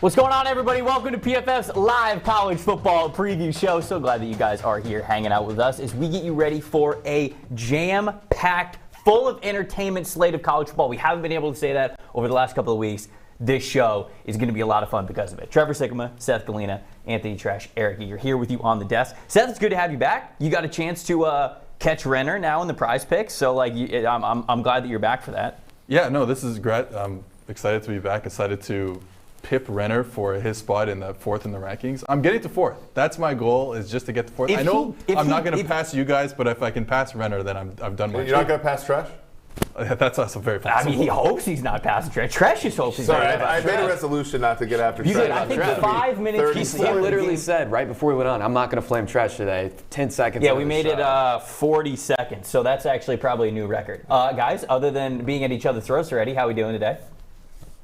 What's going on, everybody? Welcome to PFF's live college football preview show. So glad that you guys are here hanging out with us as we get you ready for a jam-packed, full of entertainment slate of college football. We haven't been able to say that over the last couple of weeks. This show is going to be a lot of fun because of it. Trevor Sikkema, Seth Galina, Anthony Treash, Eric, you're here with you on the desk. Seth, it's good to have you back. You got a chance to catch Renner now in the prize picks, so I'm glad that you're back for that. Yeah, no, this is great. I'm excited to be back. Excited to pip Renner for his spot in the fourth in the rankings. I'm getting to fourth. That's my goal, is just to get to fourth. I know I'm not going to pass you guys, but if I can pass Renner, then I've done my job. You're not going to pass Treash? That's also very possible. I mean, he hopes he's not passing Treash. Treash just hopes he's not passing Treash. I made a resolution not to get after You Treash. did. I think 5 minutes. He literally said right before we went on, I'm not going to flame Treash today. 10 seconds. Yeah, we made it 40 seconds, so that's actually probably a new record. Guys, other than being at each other's throats already, how are we doing today?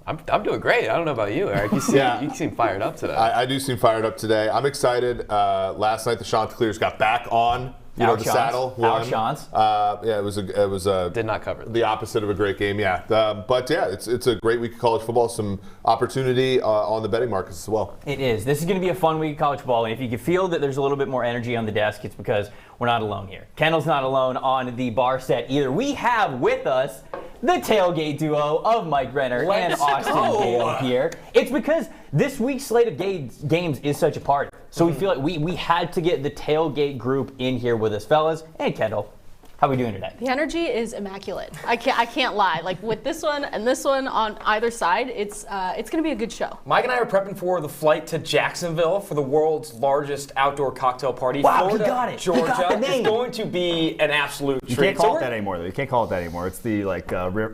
I'm doing great. I don't know about you, Eric. You seem fired up today. I do seem fired up today. I'm excited. Last night, the Chanticleers got back on the saddle. Our Chants. Yeah, it was a did not cover the opposite of a great game. Yeah, but yeah, it's a great week of college football. Some opportunity on the betting markets as well. It is. This is going to be a fun week of college football, and if you can feel that there's a little bit more energy on the desk, it's because we're not alone here. Kendall's not alone on the bar set either. We have with us the tailgate duo of Mike Renner and Austin Gale here. It's because this week's slate of games is such a party. So we feel like we had to get the tailgate group in here with us, fellas. And Kendall, how are we doing today? The energy is immaculate. I can't lie. Like with this one and this one on either side, it's going to be a good show. Mike and I are prepping for the flight to Jacksonville for the world's largest outdoor cocktail party. Wow, Florida, he got it. Georgia. He got the name. It's going to be an absolute treat. You can't call it that anymore, though. You can't call it that anymore. It's the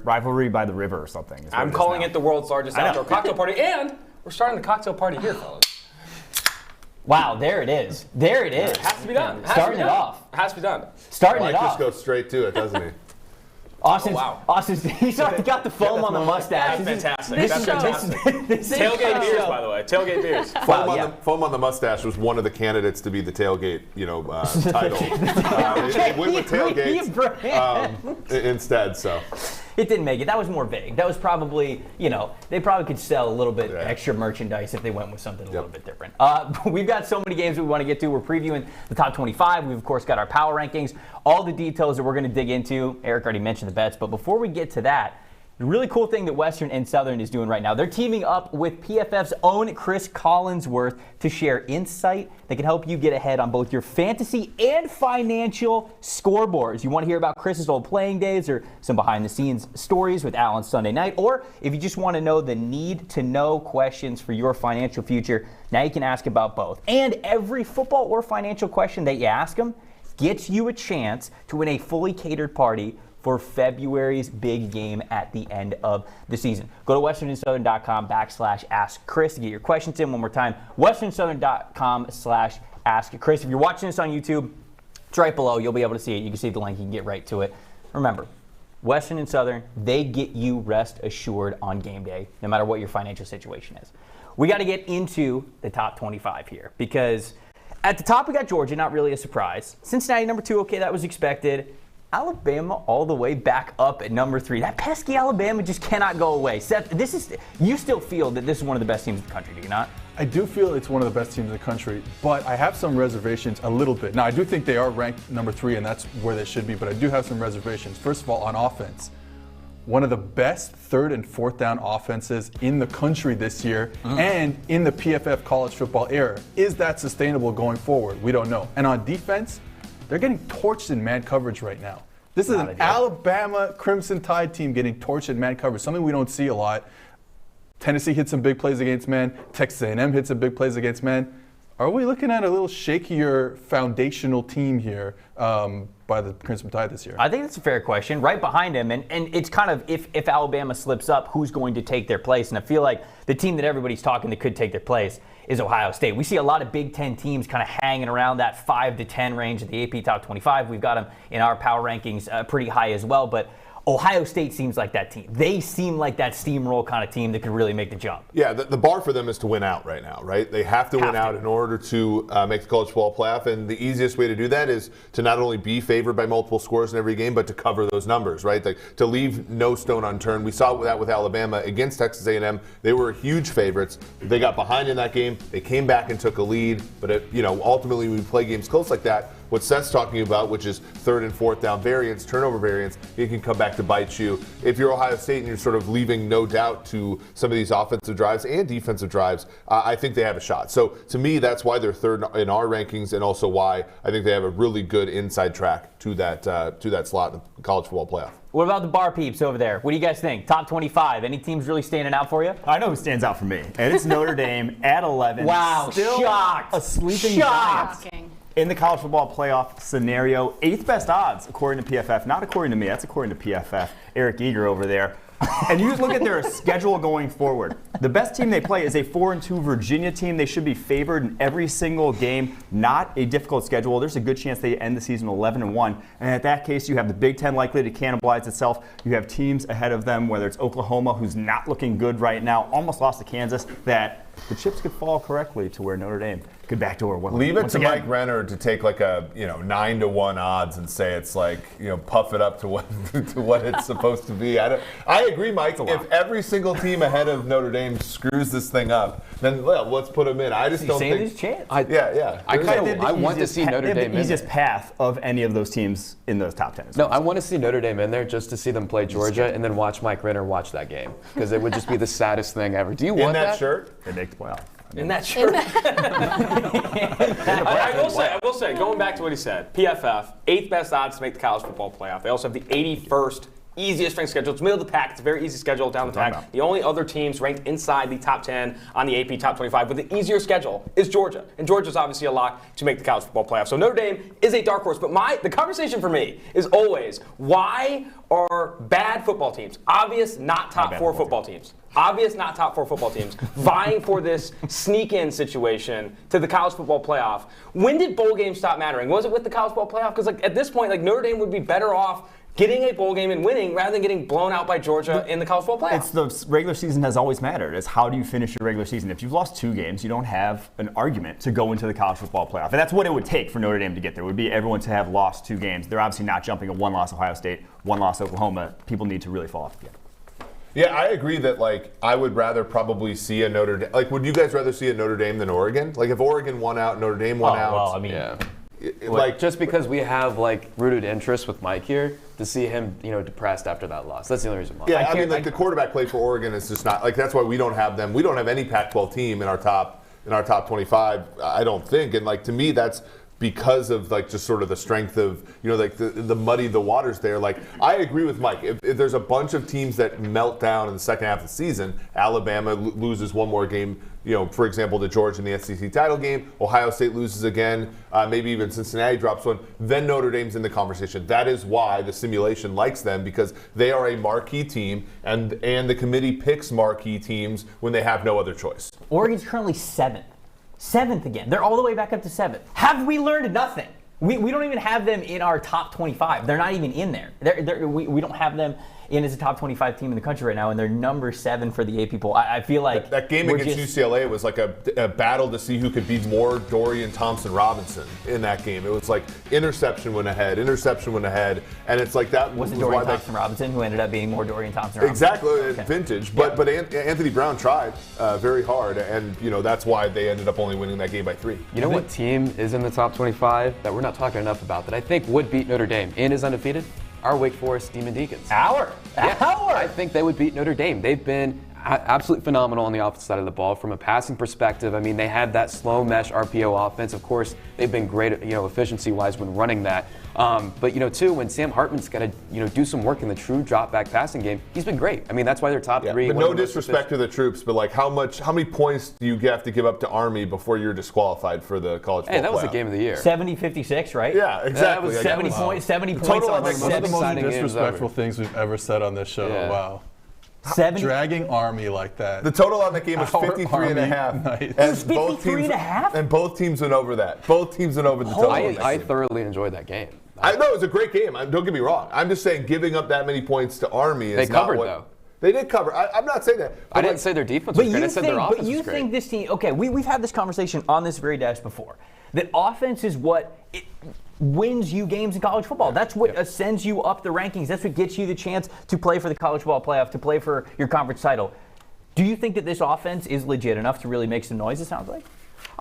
rivalry by the river or something. I'm calling it the world's largest outdoor cocktail party, and we're starting the cocktail party here, fellas. Wow, there it is. There it is. It has to be done. Starting it off. It has to be done. Starting Mike it off. just goes straight to it, doesn't he? Austin's he's already got the foam on the mustache. That's fantastic. This That's show- fantastic. Tailgate beers, by the way. Tailgate beers. Foam on the mustache was one of the candidates to be the tailgate, title. It went with tailgates instead. So it didn't make it. That was more vague. That was probably, they probably could sell a little bit extra merchandise if they went with something a little bit different. We've got so many games we want to get to. We're previewing the top 25. We've, of course, got our power rankings, all the details that we're going to dig into. Eric already mentioned the bets, but before we get to that, the really cool thing that Western and Southern is doing right now, they're teaming up with PFF's own Chris Collinsworth to share insight that can help you get ahead on both your fantasy and financial scoreboards. You want to hear about Chris's old playing days or some behind-the-scenes stories with Al on Sunday night, or if you just want to know the need-to-know questions for your financial future, now you can ask about both. And every football or financial question that you ask them gets you a chance to win a fully catered party for February's big game at the end of the season. Go to westernsouthern.com/askchris to get your questions in. One more time, westernsouthern.com/askchris. If you're watching this on YouTube, it's right below. You'll be able to see it. You can see the link. You can get right to it. Remember, Western and Southern, they get you rest assured on game day, no matter what your financial situation is. We got to get into the top 25 here because at the top we got Georgia, not really a surprise. Cincinnati, number 2, okay, that was expected. Alabama all the way back up at number 3. That pesky Alabama just cannot go away. Seth, you still feel that this is one of the best teams in the country, do you not? I do feel it's one of the best teams in the country, but I have some reservations a little bit. Now, I do think they are ranked number 3, and that's where they should be, but I do have some reservations. First of all, on offense, one of the best third and fourth down offenses in the country this year and in the PFF college football era. Is that sustainable going forward? We don't know. And on defense, they're getting torched in man coverage right now. This is an Alabama Crimson Tide team getting torched in man coverage, something we don't see a lot. Tennessee hits some big plays against man. Texas A&M hits some big plays against man. Are we looking at a little shakier foundational team here by the Crimson Tide this year? I think that's a fair question. Right behind him, and it's kind of if Alabama slips up, who's going to take their place? And I feel like the team that everybody's talking that could take their place is Ohio State. We see a lot of Big Ten teams kind of hanging around that 5 to 10 range at the AP Top 25. We've got them in our power rankings pretty high as well. But Ohio State seems like that team. They seem like that steamroll kind of team that could really make the jump. Yeah, the bar for them is to win out right now, right? They have to win out in order to make the college football playoff, and the easiest way to do that is to not only be favored by multiple scores in every game, but to cover those numbers, right? To leave no stone unturned. We saw that with Alabama against Texas A&M. They were huge favorites. They got behind in that game. They came back and took a lead, but ultimately when we play games close like that, what Seth's talking about, which is third and fourth down variance, turnover variance, it can come back to bite you. If you're Ohio State and you're sort of leaving no doubt to some of these offensive drives and defensive drives, I think they have a shot. So to me, that's why they're third in our rankings, and also why I think they have a really good inside track to that slot in the college football playoff. What about the bar peeps over there? What do you guys think? Top 25. Any teams really standing out for you? I know who stands out for me, and it's Notre Dame at 11. Wow, still shocked. A sleeping giant. Shocking. In the college football playoff scenario, 8th best odds according to PFF. Not according to me, that's according to PFF. Eric Eager over there. And you just look at their schedule going forward. The best team they play is a 4-2 Virginia team. They should be favored in every single game. Not a difficult schedule. There's a good chance they end the season 11-1. And at that case, you have the Big Ten likely to cannibalize itself. You have teams ahead of them, whether it's Oklahoma, who's not looking good right now, almost lost to Kansas, that the chips could fall correctly to where Notre Dame could backdoor one. Leave it to Mike Renner to take like a 9-1 odds and say it's like puff it up to what to what it's supposed to be. I agree, Mike. If every single team ahead of Notre Dame screws this thing up, then let's put them in. I just don't think. There's chance. I want to see Notre Dame in the easiest path of any of those teams in those top 10. No, I want to see Notre Dame in there just to see them play Georgia and then watch Mike Renner watch that game, because it would just be the saddest thing ever. Do you want that shirt? They make the playoff. In that shirt. I will say, going back to what he said, PFF, 8th best odds to make the college football playoff. They also have the 81st easiest strength schedule. It's middle of the pack. It's a very easy schedule down the pack. The only other teams ranked inside the top 10 on the AP top 25 with the easier schedule is Georgia. And Georgia's obviously a lock to make the college football playoff. So Notre Dame is a dark horse. But the conversation for me is always, why are bad football teams, obvious not top 4 football teams, obvious not top 4 football teams, vying for this sneak-in situation to the college football playoff? When did bowl games stop mattering? Was it with the college football playoff? Because at this point, Notre Dame would be better off getting a bowl game and winning rather than getting blown out by Georgia in the college football playoff. It's the regular season has always mattered. It's how do you finish your regular season? If you've lost 2 games, you don't have an argument to go into the college football playoff. And that's what it would take for Notre Dame to get there. It would be everyone to have lost 2 games. They're obviously not jumping a 1-loss Ohio State, 1-loss Oklahoma. People need to really fall off again. Yeah, I agree that I would rather probably see a Notre Dame. Would you guys rather see a Notre Dame than Oregon? If Oregon won out, Notre Dame won out. Well, I mean, yeah. Just because we have rooted interest with Mike here, to see him depressed after that loss. That's the only reason why. Yeah, I mean the quarterback play for Oregon is just not that's why we don't have them. We don't have any Pac-12 team in our top 25. I don't think, and to me that's because of just sort of the strength of the muddy the waters there. I agree with Mike. If there's a bunch of teams that melt down in the second half of the season, Alabama loses one more game, for example, to Georgia in the SEC title game, Ohio State loses again, maybe even Cincinnati drops one, then Notre Dame's in the conversation. That is why the simulation likes them, because they are a marquee team, and the committee picks marquee teams when they have no other choice. Oregon's currently 7th. 7th again. They're all the way back up to 7th. Have we learned nothing? We don't even have them in our top 25. They're not even in there. We don't have them in as a top 25 team in the country right now, and they're number 7 for the AP poll. I feel like that game against UCLA was a battle to see who could beat more Dorian Thompson-Robinson in that game. It was interception went ahead, and it's that was it Dorian Thompson-Robinson who ended up being more Dorian Thompson-Robinson? Exactly, okay. Vintage. But Anthony Brown tried very hard, and that's why they ended up only winning that game by 3. You know what team is in the top 25 that we're not talking enough about that I think would beat Notre Dame and is undefeated? Our Wake Forest Demon Deacons. I think they would beat Notre Dame. They've been absolutely phenomenal on the offensive side of the ball from a passing perspective. I mean, they had that slow mesh RPO offense. Of course, they've been great, efficiency-wise when running that. But too, when Sam Hartman's got to, do some work in the true drop-back passing game, he's been great. I mean, that's why they're top 3. But no disrespect to the troops, but how many points do you have to give up to Army before you're disqualified for the college football that was playoff? the game of the year. 70-56, right? Yeah, exactly. That was 70 points Total on one of the most disrespectful things we've ever said on this show. Yeah. Wow. 70. Dragging Army like that. The total on that game was 53.5. Nice. It was 53.5? And both teams went over that. Both teams went over the total. I thoroughly enjoyed that game. I know it was a great game. Don't get me wrong. I'm just saying giving up that many points to Army is They not covered, what, though. They did cover. I'm not saying that. I didn't say their defense was great. I said their offense was great. But you think this team, okay, we've had this conversation on this very desk before, that offense is what wins you games in college football. That's what sends you up the rankings. That's what gets you the chance to play for the college football playoff, to play for your conference title. Do you think that this offense is legit enough to really make some noise, it sounds like?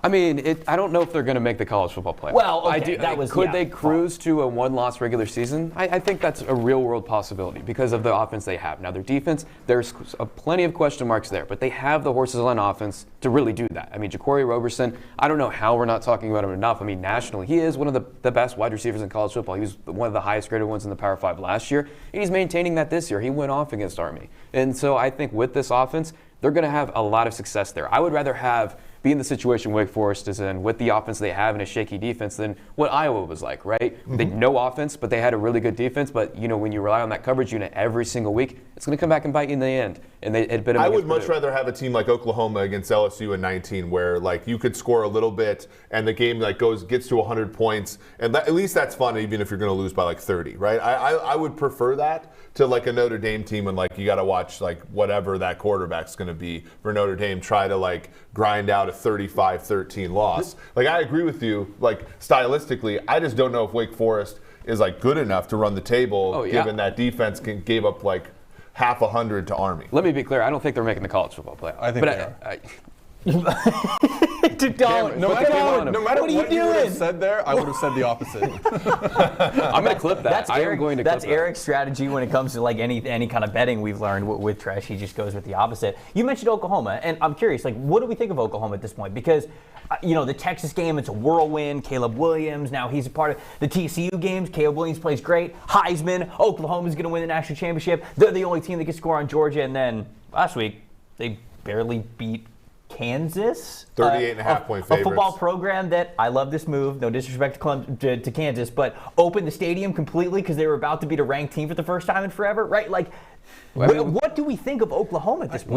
I mean, I don't know if they're going to make the college football playoff. Well, okay, could they cruise to a one-loss regular season? I think that's a real-world possibility because of the offense they have. Now, their defense, there's plenty of question marks there, but they have the horses on offense to really do that. I mean, Ja'Cory Roberson, I don't know how we're not talking about him enough. I mean, nationally, he is one of the best wide receivers in college football. He was one of the highest-graded ones in the Power 5 last year, and he's maintaining that this year. He went off against Army. And so I think with this offense, they're going to have a lot of success there. I would rather be in the situation Wake Forest is in with the offense they have and a shaky defense than what Iowa was like, right? Mm-hmm. They had no offense, but they had a really good defense. But, when you rely on that coverage unit every single week, it's going to come back and bite you in the end. And I would much rather have a team like Oklahoma against LSU in 19 where, you could score a little bit and the game, gets to 100 points. And at least that's fun, even if you're going to lose by, 30, right? I would prefer that to, a Notre Dame team and, you got to watch, whatever that quarterback's going to be for Notre Dame, try to, grind out a 35-13 loss. I agree with you, stylistically. I just don't know if Wake Forest is, good enough to run the table, given that defense gave up, half 100 to Army. Let me be clear. I don't think they're making the college football playoff. I think they are. No matter what you would have said there, I would have said the opposite. I'm going to clip that. That's Eric's strategy when it comes to any kind of betting we've learned with Treash. He just goes with the opposite. You mentioned Oklahoma, and I'm curious, what do we think of Oklahoma at this point? Because the Texas game, it's a whirlwind. Caleb Williams, now he's a part of the TCU games. Caleb Williams plays great. Heisman. Oklahoma's going to win the national championship. They're the only team that can score on Georgia. And then last week, they barely beat Kansas, 38.5-point favorites. A football program that, I love this move, no disrespect to Kansas, but opened the stadium completely because they were about to beat a ranked team for the first time in forever, right? What do we think of Oklahoma at this point?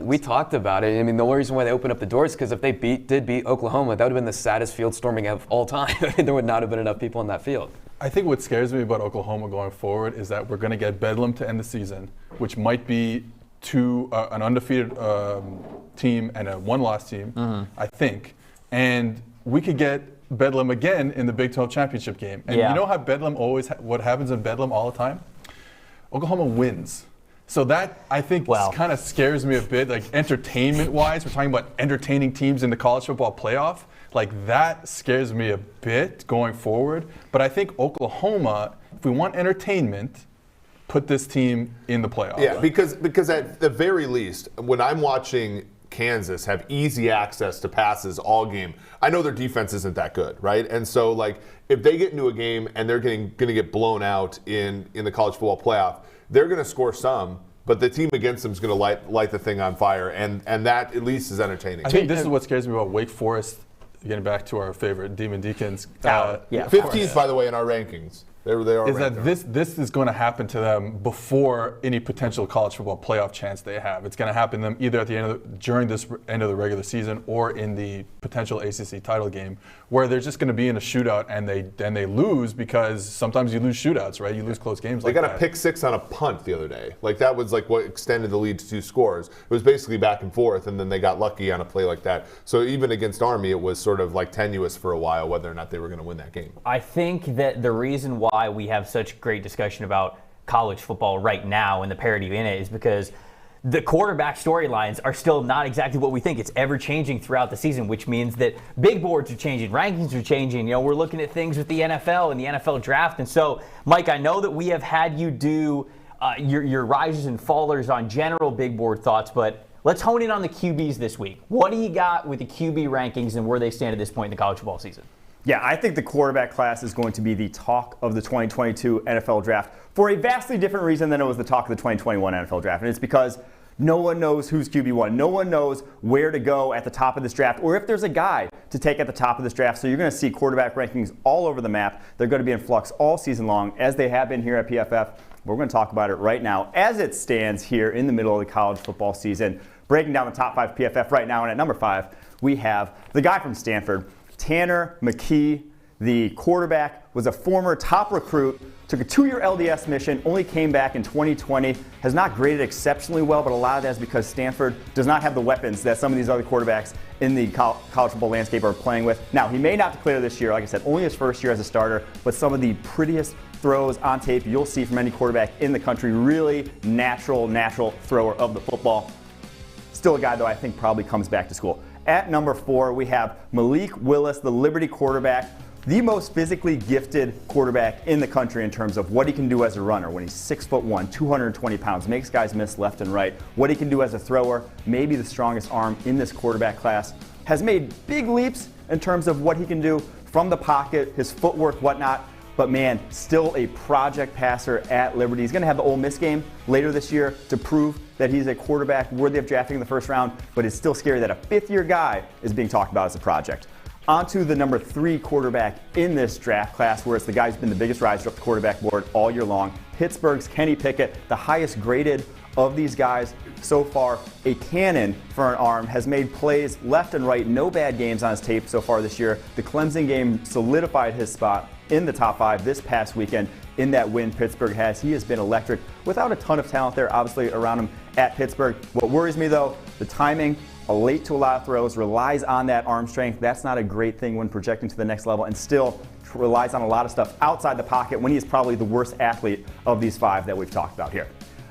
We talked about it. I mean, the only reason why they opened up the doors is because if they did beat Oklahoma, that would have been the saddest field storming of all time. There would not have been enough people on that field. I think what scares me about Oklahoma going forward is that we're going to get Bedlam to end the season, which might be an undefeated team and a one-loss team, I think. And we could get Bedlam again in the Big 12 championship game. And you know how Bedlam what happens in Bedlam all the time? Oklahoma wins. So that, I think, kind of scares me a bit. Entertainment-wise, we're talking about entertaining teams in the college football playoff. That scares me a bit going forward. But I think Oklahoma, if we want entertainment, put this team in the playoffs. Yeah, because at the very least, when I'm watching Kansas have easy access to passes all game, I know their defense isn't that good, right? And so, if they get into a game and they're going to get blown out in the college football playoff, they're going to score some, but the team against them is going to light the thing on fire, and that at least is entertaining. I think this is what scares me about Wake Forest, getting back to our favorite Demon Deacons. 15th, by the way, in our rankings. They are is that this is going to happen to them before any potential college football playoff chance they have. It's going to happen to them either at the during this end of the regular season or in the potential ACC title game, where they're just going to be in a shootout and they lose, because sometimes you lose shootouts, right? You lose close games. They got a pick six on a punt the other day. That was what extended the lead to 2 scores. It was basically back and forth, and then they got lucky on a play like that. So even against Army, it was sort of tenuous for a while whether or not they were going to win that game. I think that the reason why we have such great discussion about college football right now and the parity in it is because the quarterback storylines are still not exactly what we think. It's ever changing throughout the season, which means that big boards are changing, rankings are changing. We're looking at things with the NFL and the NFL draft. And so, Mike, I know that we have had you do your rises and fallers on general big board thoughts, but let's hone in on the QBs this week. What do you got with the QB rankings and where they stand at this point in the college football season? Yeah, I think the quarterback class is going to be the talk of the 2022 NFL draft for a vastly different reason than it was the talk of the 2021 NFL draft. And it's because no one knows who's QB1. No one knows where to go at the top of this draft or if there's a guy to take at the top of this draft. So you're going to see quarterback rankings all over the map. They're going to be in flux all season long, as they have been here at PFF. We're going to talk about it right now as it stands here in the middle of the college football season. Breaking down the top 5 PFF right now. And at number 5, we have the guy from Stanford, Tanner Mckee, The quarterback was a former top recruit, took a 2-year LDS mission, only came back in 2020, has not graded exceptionally well, but a lot of that is because Stanford does not have the weapons that some of these other quarterbacks in the college football landscape are playing with. Now, he may not declare this year, like I said, only his first year as a starter, but some of the prettiest throws on tape you'll see from any quarterback in the country. Really natural thrower of the football. Still a guy, though, I think probably comes back to school. At number 4, we have Malik Willis, the Liberty quarterback, the most physically gifted quarterback in the country in terms of what he can do as a runner when he's 6'1", 220 pounds, makes guys miss left and right. What he can do as a thrower, maybe the strongest arm in this quarterback class, has made big leaps in terms of what he can do from the pocket, his footwork, whatnot. But man, still a project passer at Liberty. He's going to have the Ole Miss game later this year to prove that he's a quarterback worthy of drafting in the first round, but it's still scary that a 5th-year guy is being talked about as a project. On to the number 3 quarterback in this draft class, where it's the guy who's been the biggest riser up the quarterback board all year long. Pittsburgh's Kenny Pickett, the highest graded of these guys so far. A cannon for an arm, has made plays left and right, no bad games on his tape so far this year. The Clemson game solidified his spot in the top 5 this past weekend in that win Pittsburgh has. He has been electric without a ton of talent there, obviously, around him at Pittsburgh. What worries me, though, the timing, late to a lot of throws, relies on that arm strength. That's not a great thing when projecting to the next level, and still relies on a lot of stuff outside the pocket when he is probably the worst athlete of these 5 that we've talked about here.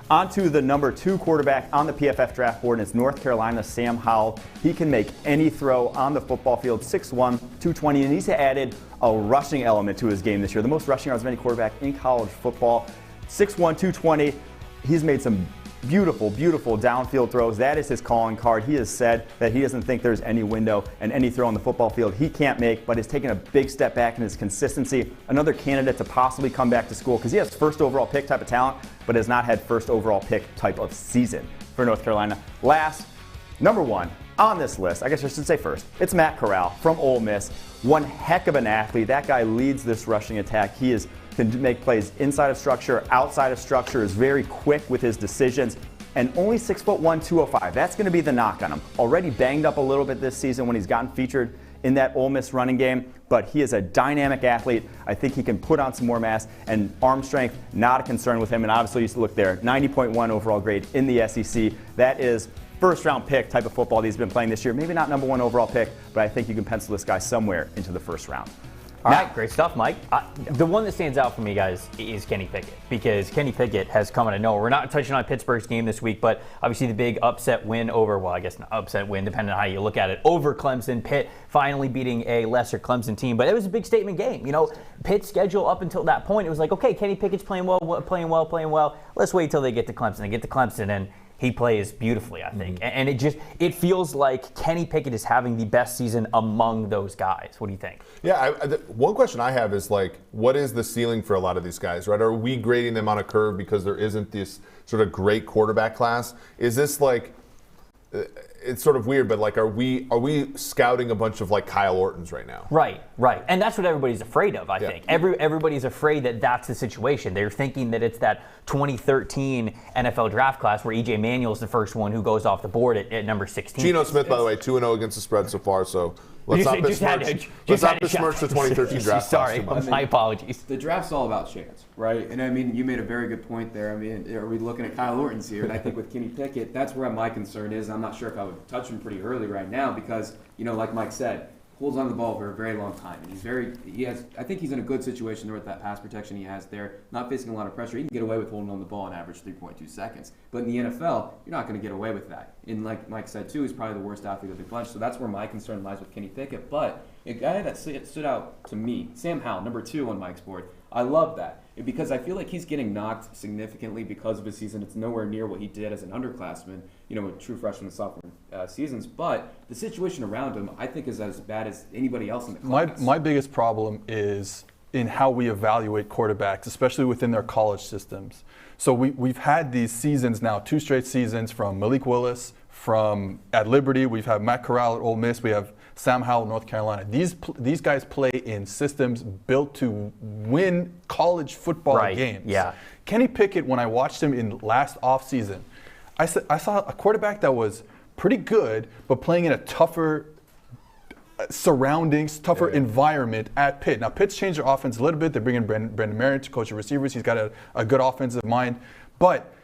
On to the number 2 quarterback on the PFF draft board, and it's North Carolina, Sam Howell. He can make any throw on the football field, 6'1", 220, and he's added a rushing element to his game this year. The most rushing yards of any quarterback in college football, 6'1", 220. He's made some beautiful downfield throws. That is his calling card. He has said that he doesn't think there's any window and any throw on the football field he can't make, but has taken a big step back in his consistency. Another candidate to possibly come back to school because he has first overall pick type of talent, but has not had first overall pick type of season for North Carolina. Last, number 1 on this list, I guess I should say first, it's Matt Corral from Ole Miss. One heck of an athlete. That guy leads this rushing attack. He can make plays inside of structure, outside of structure, is very quick with his decisions, and only 6'1", 205. That's going to be the knock on him. Already banged up a little bit this season when he's gotten featured in that Ole Miss running game, but he is a dynamic athlete. I think he can put on some more mass, and arm strength, not a concern with him. And obviously, you used to look there, 90.1 overall grade in the SEC. That is first-round pick type of football that he's been playing this year. Maybe not number 1 overall pick, but I think you can pencil this guy somewhere into the first round. All right, great stuff, Mike. The one that stands out for me, guys, is Kenny Pickett, because Kenny Pickett has come out of nowhere. We're not touching on Pittsburgh's game this week, but obviously the big upset win over, well, I guess not upset win, depending on how you look at it, over Clemson. Pitt finally beating a lesser Clemson team, but it was a big statement game. You know, Pitt's schedule up until that point, it was like, okay, Kenny Pickett's playing well. Let's wait till they get to Clemson. They get to Clemson, and he plays beautifully, I think. And it feels like Kenny Pickett is having the best season among those guys. What do you think? Yeah, one question I have is, like, what is the ceiling for a lot of these guys, right? Are we grading them on a curve because there isn't this sort of great quarterback class? Is this like, it's sort of weird, but like, are we scouting a bunch of like Kyle Ortons right now? Right. And that's what everybody's afraid of, I think. Everybody's afraid that that's the situation. They're thinking that it's that 2013 NFL draft class where E.J. Manuel's the first one who goes off the board at number 16. Gino Smith, by the way, 2-0 against the spread so far, so let's not besmirch the 2013 draft Sorry, class. my apologies. The draft's all about chance, right? And I mean, you made a very good point there. I mean, are we looking at Kyle Orton's here? And I think with Kenny Pickett, that's where my concern is. I'm not sure if I would touch him pretty early right now because, you know, like Mike said, holds on the ball for a very long time. And I think he's in a good situation there with that pass protection he has there, not facing a lot of pressure. He can get away with holding on the ball on average 3.2 seconds. But in the NFL, you're not going to get away with that. And like Mike said too, he's probably the worst athlete of the bunch. So that's where my concern lies with Kenny Pickett. But a guy that stood out to me, Sam Howell, number 2 on Mike's board. I love that because I feel like he's getting knocked significantly because of his season. It's nowhere near what he did as an underclassman, you know, with true freshman and sophomore seasons. But the situation around him, I think, is as bad as anybody else in the class. My biggest problem is in how we evaluate quarterbacks, especially within their college systems. So we've had these seasons now, 2 straight seasons from Malik Willis, from at Liberty. We've had Matt Corral at Ole Miss. We have Sam Howell, North Carolina. These guys play in systems built to win college football games. Yeah. Kenny Pickett, when I watched him in last offseason, I saw a quarterback that was pretty good, but playing in a tougher surroundings, tougher environment at Pitt. Now, Pitt's changed their offense a little bit. They're bringing Brendan Merritt to coach the receivers. He's got a good offensive mind. But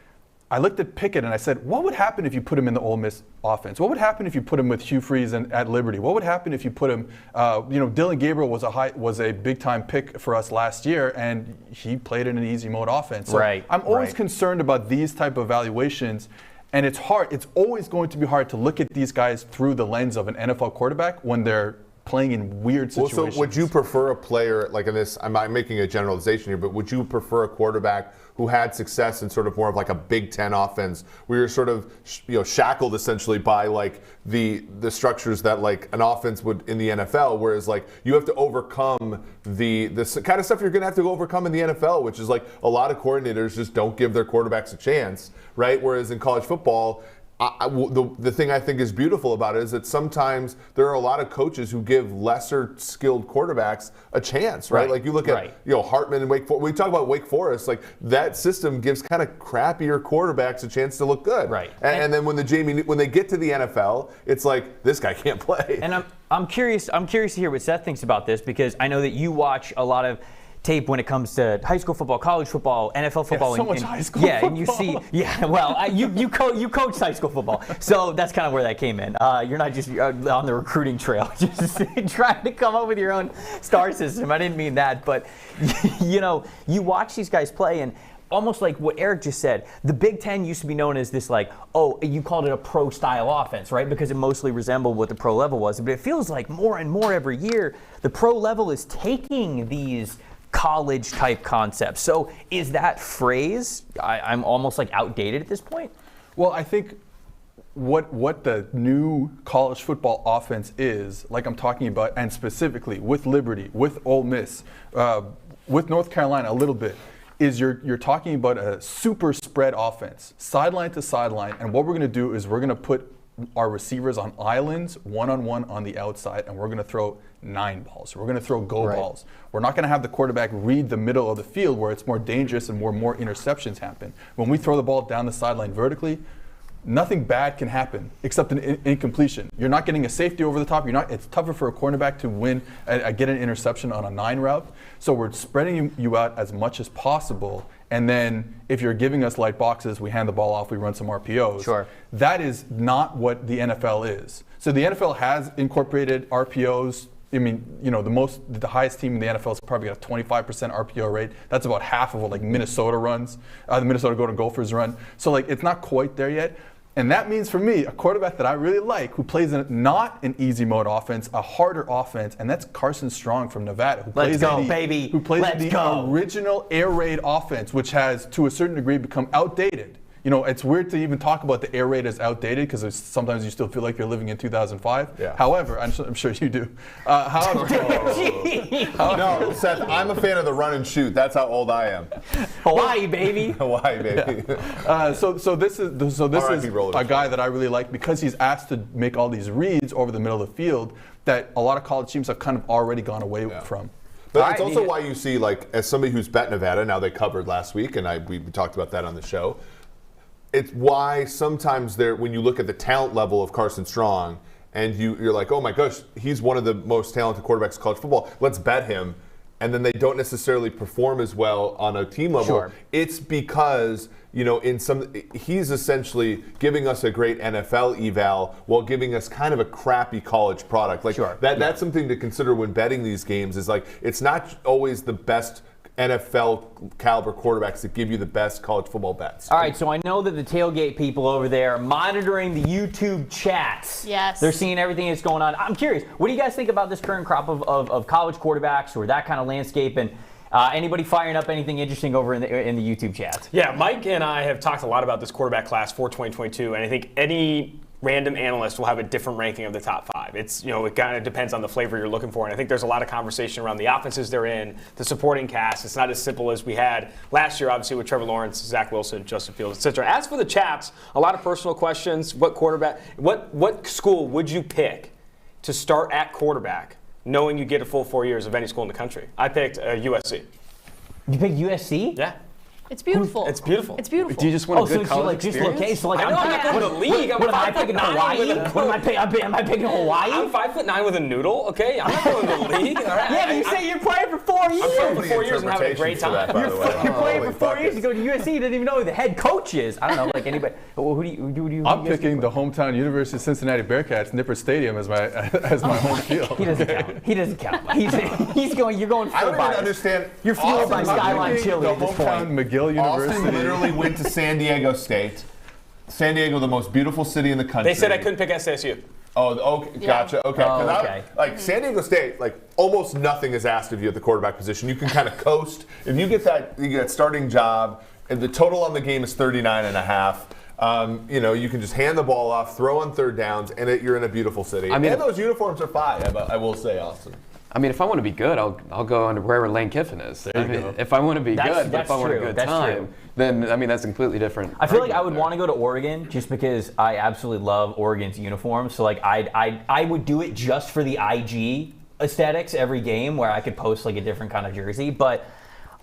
I looked at Pickett and I said, what would happen if you put him in the Ole Miss offense? What would happen if you put him with Hugh Freeze at Liberty? What would happen if you put him, Dylan Gabriel was a big-time pick for us last year, and he played in an easy mode offense. So I'm always concerned about these type of evaluations, and it's hard. It's always going to be hard to look at these guys through the lens of an NFL quarterback when they're playing in weird situations. Well, so would you prefer a player, like in this, I'm making a generalization here, but would you prefer a quarterback who had success in sort of more of like a Big Ten offense, where you're sort of shackled essentially by like the structures that like an offense would in the NFL, whereas like you have to overcome the kind of stuff you're going to have to overcome in the NFL, which is like a lot of coordinators just don't give their quarterbacks a chance, right? Whereas in college football, the thing I think is beautiful about it is that sometimes there are a lot of coaches who give lesser skilled quarterbacks a chance, right? Like you look at Hartman and Wake Forest. We talk about Wake Forest, like that system gives kind of crappier quarterbacks a chance to look good, right? And then when they get to the NFL, it's like this guy can't play. And I'm curious to hear what Seth thinks about this, because I know that you watch a lot of tape when it comes to high school football, college football, NFL football. So much high school football. And you see, you coach high school football, so that's kind of where that came in. You're not just on the recruiting trail, just trying to come up with your own star system. I didn't mean that, but you watch these guys play, and almost like what Eric just said, the Big Ten used to be known as this you called it a pro-style offense, right? Because it mostly resembled what the pro level was. But it feels like more and more every year, the pro level is taking these college type concepts. So is that phrase, I'm almost like outdated at this point? Well, I think what the new college football offense is, like I'm talking about, and specifically with Liberty, with Ole Miss, with North Carolina a little bit, is you're talking about a super spread offense, sideline to sideline, and what we're going to do is we're going to put our receivers on islands, one-on-one on the outside, and we're going to throw 9 balls. We're going to throw balls. We're not going to have the quarterback read the middle of the field where it's more dangerous and where more interceptions happen. When we throw the ball down the sideline vertically, nothing bad can happen except an incompletion. You're not getting a safety over the top. It's tougher for a cornerback to win, get an interception on a 9 route. So we're spreading you out as much as possible. And then if you're giving us light boxes, we hand the ball off, we run some RPOs. Sure. That is not what the NFL is. So the NFL has incorporated RPOs. I mean, the highest team in the NFL is probably got a 25% RPO rate. That's about half of what like Minnesota runs, the Minnesota Golden Gophers run. So like it's not quite there yet. And that means for me, a quarterback that I really like, who plays in not an easy mode offense, a harder offense, and that's Carson Strong from Nevada, who plays in the original air raid offense, which has to a certain degree become outdated. It's weird to even talk about the air raid as outdated because sometimes you still feel like you're living in 2005. Yeah. However, I'm sure you do. No, Seth, I'm a fan of the run and shoot. That's how old I am. Hawaii, baby. Hawaii, baby. Yeah. So this is a guy that I really like because he's asked to make all these reads over the middle of the field that a lot of college teams have kind of already gone away from. But it's also why you see, like, as somebody who's bet Nevada, now they covered last week, and we talked about that on the show. It's why sometimes when you look at the talent level of Carson Strong and you're like, oh my gosh, he's one of the most talented quarterbacks in college football. Let's bet him. And then they don't necessarily perform as well on a team level. Sure. It's because, he's essentially giving us a great NFL eval while giving us kind of a crappy college product. Like that's something to consider when betting these games is like, it's not always the best NFL caliber quarterbacks that give you the best college football bets. All right, so I know that the tailgate people over there are monitoring the YouTube chats. Yes. They're seeing everything that's going on. I'm curious, what do you guys think about this current crop of college quarterbacks or that kind of landscape? And anybody firing up anything interesting over in the YouTube chats? Yeah, Mike and I have talked a lot about this quarterback class for 2022, and I think any random analyst will have a different ranking of the top 5. It's, it kind of depends on the flavor you're looking for. And I think there's a lot of conversation around the offenses they're in, the supporting cast. It's not as simple as we had last year, obviously, with Trevor Lawrence, Zach Wilson, Justin Fields, etc. As for the chats, a lot of personal questions. What school would you pick to start at quarterback, knowing you get a full 4 years of any school in the country? I picked USC. You picked USC? Yeah. It's beautiful. It's beautiful. It's beautiful. Do you just want a so good it's college like just experience? location. So like, I know I'm not going to the league. What am I picking Hawaii? Am I picking Hawaii? I'm 5'9" with a noodle. Okay, I'm not going to the league. All right. Yeah, but you say you're playing for 4 years. I'm playing for 4 years and having a great time. You're playing for 4 years. You go to USC. You don't even know who the head coach is. I don't know, like anybody. Who do you? I'm picking the hometown University of Cincinnati Bearcats, Nippert Stadium, as my home field. He doesn't count. He doesn't count. He's going. You're going full I don't even bias. understand. You're fueled by Skyline Chili The at this hometown point. McGill University. Austin literally went to San Diego State. San Diego, the most beautiful city in the country. They said I couldn't pick SSU. Oh, okay, gotcha. Okay, okay. Like San Diego State, like almost nothing is asked of you at the quarterback position. You can kind of coast. If you get that starting job, and the total on the game is 39.5. You can just hand the ball off, throw on third downs, and you're in a beautiful city. And those uniforms are fine. I will say, Austin. I mean, if I want to be good, I'll go under wherever Lane Kiffin is. There you go. If I want to be good, but if I want a good That's time, true. then I mean that's a completely different. I feel like I would argument want to go to Oregon just because I absolutely love Oregon's uniforms. So like I would do it just for the IG aesthetics every game where I could post like a different kind of jersey, but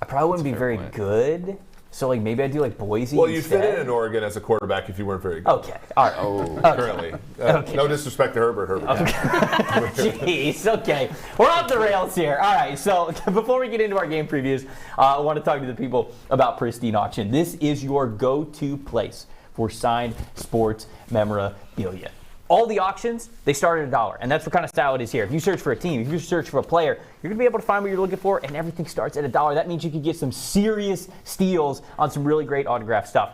I probably wouldn't be very good. So like maybe I'd do like Boise. Well, you instead. fit in Oregon as a quarterback if you weren't very good. Okay. All right. Currently. No disrespect to Herbert. Jeez, okay. We're off the rails here. All right, so before we get into our game previews, I want to talk to the people about Pristine Auction. This is your go-to place for signed sports memorabilia. All the auctions, they start at $1, and that's what kind of style it is here. If you search for a team, if you search for a player, you're going to be able to find what you're looking for, and everything starts at $1. That means you can get some serious steals on some really great autographed stuff.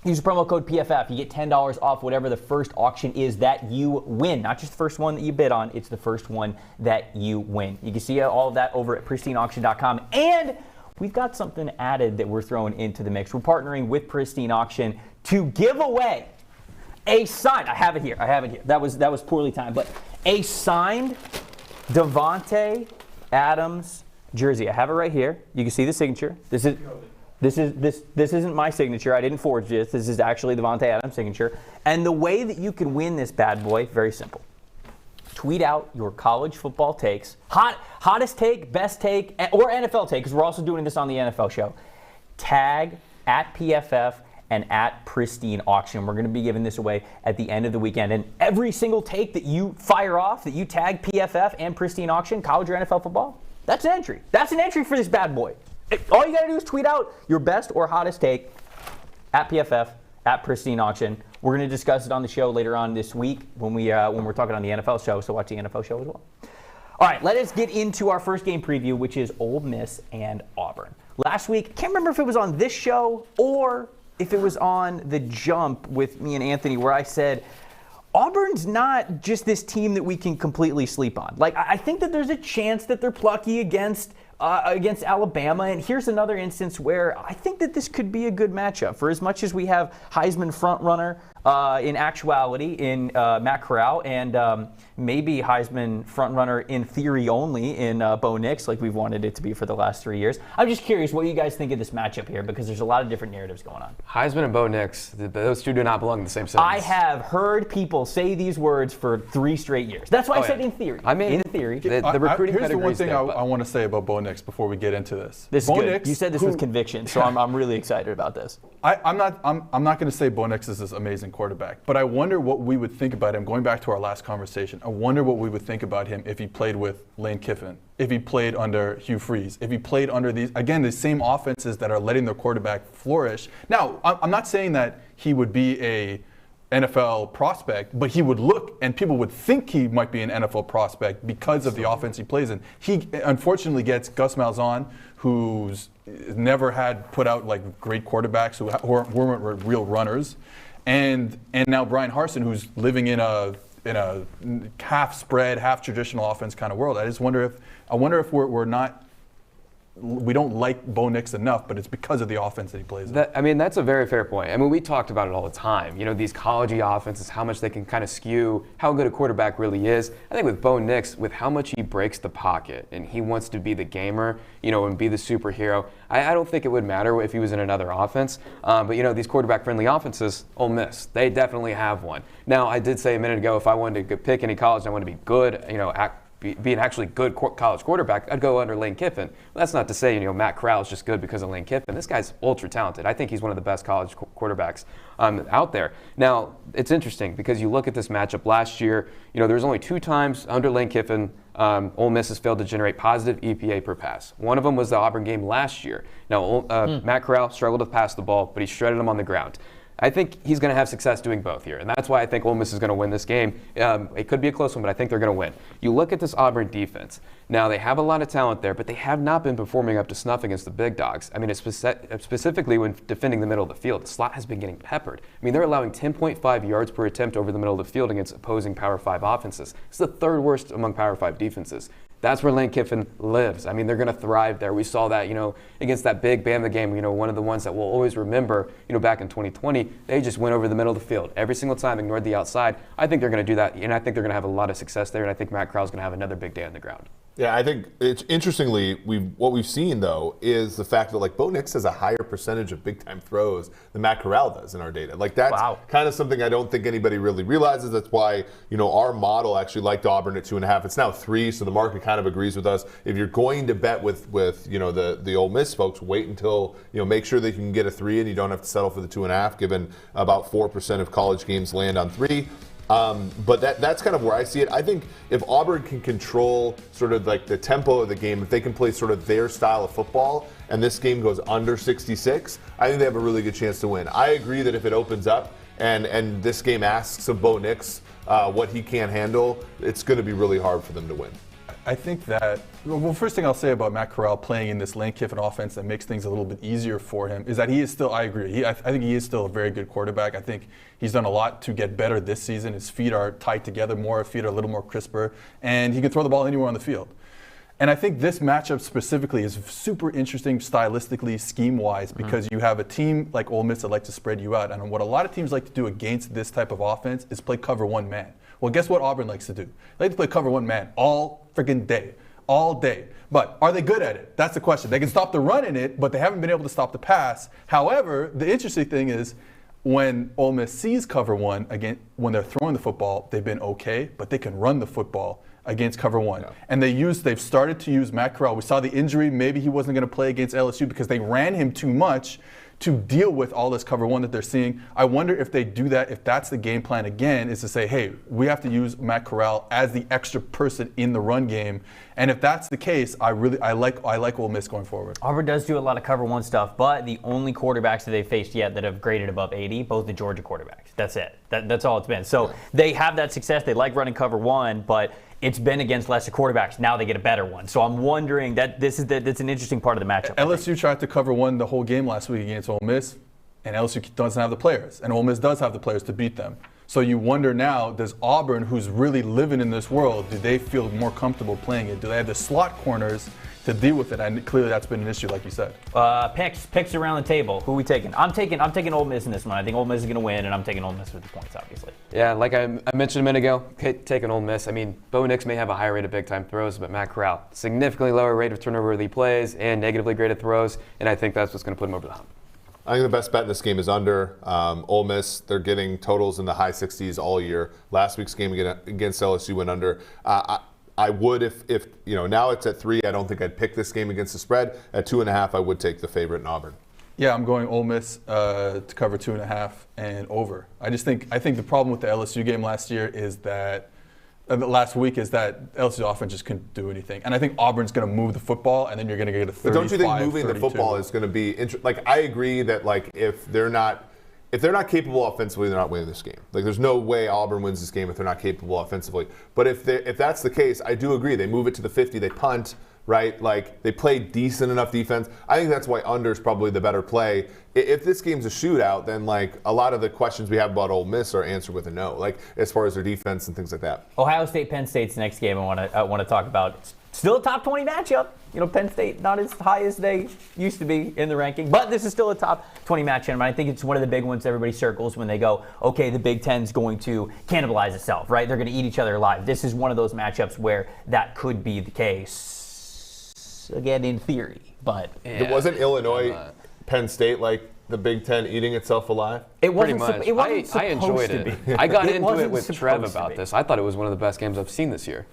Use the promo code PFF. You get $10 off whatever the first auction is that you win. Not just the first one that you bid on, it's the first one that you win. You can see all of that over at pristineauction.com. And we've got something added that we're throwing into the mix. We're partnering with Pristine Auction to give away a signed, I have it here. That was poorly timed, but a signed Davante Adams jersey. I have it right here. You can see the signature. This isn't my signature. I didn't forge this. This is actually Davante Adams' signature. And the way that you can win this bad boy, very simple. Tweet out your college football takes, hottest take, best take, or NFL take, because we're also doing this on the NFL show. Tag at PFF and at Pristine Auction. We're going to be giving this away at the end of the weekend. And every single take that you fire off, that you tag PFF and Pristine Auction, college or NFL football, that's an entry. That's an entry for this bad boy. All you got to do is tweet out your best or hottest take at PFF, at Pristine Auction. We're going to discuss it on the show later on this week when we're talking on the NFL show, so watch the NFL show as well. All right, let us get into our first game preview, which is Ole Miss and Auburn. Last week, I can't remember if it was on this show or if it was on The Jump with me and Anthony, where I said, Auburn's not just this team that we can completely sleep on. Like, I think that there's a chance that they're plucky against Alabama, and here's another instance where I think that this could be a good matchup. For as much as we have Heisman frontrunner in actuality in Matt Corral, and maybe Heisman frontrunner in theory only in Bo Nix, like we've wanted it to be for the last 3 years. I'm just curious what you guys think of this matchup here, because there's a lot of different narratives going on. Heisman and Bo Nix, those two do not belong in the same sentence. I have heard people say these words for 3 straight years. That's why I said in theory. I mean, in theory. The recruiting here's the one thing there, I want to say about Bo Nix before we get into this. This is Bo good. Nix, You said this with conviction, so I'm really excited about this. I'm not going to say Bo Nix is this amazing quarterback, but I wonder what we would think about him. Going back to our last conversation, I wonder what we would think about him if he played with Lane Kiffin, if he played under Hugh Freeze, if he played under the same offenses that are letting their quarterback flourish. Now, I'm not saying that he would be a NFL prospect, but he would look and people would think he might be an NFL prospect because of the offense he plays in. He unfortunately gets Gus Malzahn, who's never had put out like great quarterbacks who weren't real runners, and now Brian Harsin, who's living in a half spread, half traditional offense kind of world. I wonder if we don't like Bo Nix enough, but it's because of the offense that he plays in. That's a very fair point. I mean, we talked about it all the time. You know, these college-y offenses, how much they can kind of skew how good a quarterback really is. I think with Bo Nix, with how much he breaks the pocket and he wants to be the gamer, you know, and be the superhero, I don't think it would matter if he was in another offense. But, you know, these quarterback-friendly offenses, Ole Miss, they definitely have one. Now, I did say a minute ago, if I wanted to pick any college, I want to be good, you know, be an actually good college quarterback, I'd go under Lane Kiffin. But that's not to say, Matt Corral is just good because of Lane Kiffin. This guy's ultra talented. I think he's one of the best college quarterbacks out there. Now, it's interesting because you look at this matchup last year, there was only 2 times under Lane Kiffin Ole Miss has failed to generate positive EPA per pass. One of them was the Auburn game last year. Now, Matt Corral struggled to pass the ball, but he shredded him on the ground. I think he's going to have success doing both here, and that's why I think Ole Miss is going to win this game. It could be a close one, but I think they're going to win. You look at this Auburn defense. Now, they have a lot of talent there, but they have not been performing up to snuff against the big dogs. I mean, specifically when defending the middle of the field, the slot has been getting peppered. I mean, they're allowing 10.5 yards per attempt over the middle of the field against opposing Power 5 offenses. It's the 3rd worst among Power 5 defenses. That's where Lane Kiffin lives. I mean, they're going to thrive there. We saw that, against that big Bama game, one of the ones that we'll always remember, back in 2020, they just went over the middle of the field every single time, ignored the outside. I think they're going to do that, and I think they're going to have a lot of success there, and I think Matt Corral's going to have another big day on the ground. Yeah, I think it's interestingly, what we've seen though is the fact that Bo Nix has a higher percentage of big time throws than Matt Corral does in our data. That's kind of something I don't think anybody really realizes. That's why our model actually liked Auburn at 2.5. It's now 3, so the market kind of agrees with us. If you're going to bet with the Ole Miss folks, wait until make sure that you can get a 3 and you don't have to settle for the 2.5. Given about 4% of college games land on 3. But that's kind of where I see it. I think if Auburn can control sort of the tempo of the game, if they can play sort of their style of football, and this game goes under 66, I think they have a really good chance to win. I agree that if it opens up and this game asks of Bo Nix what he can't handle, it's going to be really hard for them to win. I think that, first thing I'll say about Matt Corral playing in this Lane Kiffin offense that makes things a little bit easier for him is that he is still, I agree, I think he is still a very good quarterback. I think he's done a lot to get better this season. His feet are tied together more, his feet are a little more crisper, and he can throw the ball anywhere on the field. And I think this matchup specifically is super interesting stylistically, scheme-wise, because you have a team like Ole Miss that like to spread you out. And what a lot of teams like to do against this type of offense is play cover 1 man. Well, guess what Auburn likes to do? They like to play cover 1 man all freaking day, all day. But are they good at it? That's the question. They can stop the run in it, but they haven't been able to stop the pass. However, the interesting thing is when Ole Miss sees cover 1, again, when they're throwing the football, they've been okay, but they can run the football against cover 1. Yeah. And they've started to use Matt Corral. We saw the injury. Maybe he wasn't going to play against LSU because they ran him too much to deal with all this cover 1 that they're seeing. I wonder if they do that, if that's the game plan again, is to say, hey, we have to use Matt Corral as the extra person in the run game. And if that's the case, I like Ole Miss going forward. Auburn does do a lot of cover 1 stuff, but the only quarterbacks that they've faced yet that have graded above 80, both the Georgia quarterbacks. That's it. That's all it's been. So they have that success. They like running cover 1, but it's been against lesser quarterbacks. Now they get a better one. So I'm wondering that that's an interesting part of the matchup. LSU tried to cover 1 the whole game last week against Ole Miss, and LSU doesn't have the players, and Ole Miss does have the players to beat them. So you wonder now, does Auburn, who's really living in this world, do they feel more comfortable playing it? Do they have the slot corners to deal with it? And clearly that's been an issue, like you said. Picks around the table. Who are we taking? I'm taking Ole Miss in this one. I think Ole Miss is going to win, and I'm taking Ole Miss with the points, obviously. Yeah, like I mentioned a minute ago, taking Ole Miss. I mean, Bo Nix may have a higher rate of big-time throws, but Matt Corral, significantly lower rate of turnover-worthy plays and negatively graded throws, and I think that's what's going to put him over the hump. I think the best bet in this game is under. Ole Miss, they're getting totals in the high 60s all year. Last week's game against LSU went under. I would if now it's at 3. I don't think I'd pick this game against the spread. At 2.5, I would take the favorite in Auburn. Yeah, I'm going Ole Miss to cover 2.5 and over. I think the problem with the LSU game last week is that LSU's offense just couldn't do anything. And I think Auburn's going to move the football, and then you're going to get a 35, but don't you think moving 32. the football is going to be I agree that if they're not capable offensively, they're not winning this game. There's no way Auburn wins this game if they're not capable offensively. But if that's the case, I do agree. They move it to the 50, they punt, right? They play decent enough defense. I think that's why under is probably the better play. If this game's a shootout, then a lot of the questions we have about Ole Miss are answered with a no, as far as their defense and things like that. Ohio State, Penn State's the next game I want to talk about. It's still a top 20 matchup. Penn State not as high as they used to be in the ranking, but this is still a top 20 matchup. And I think it's one of the big ones everybody circles when they go, okay, the Big Ten's going to cannibalize itself, right? They're going to eat each other alive. This is one of those matchups where that could be the case, again, in theory. But it wasn't Illinois, Penn State, the Big Ten eating itself alive? It wasn't. It wasn't I enjoyed it. I got into it with Trev about this. I thought it was one of the best games I've seen this year.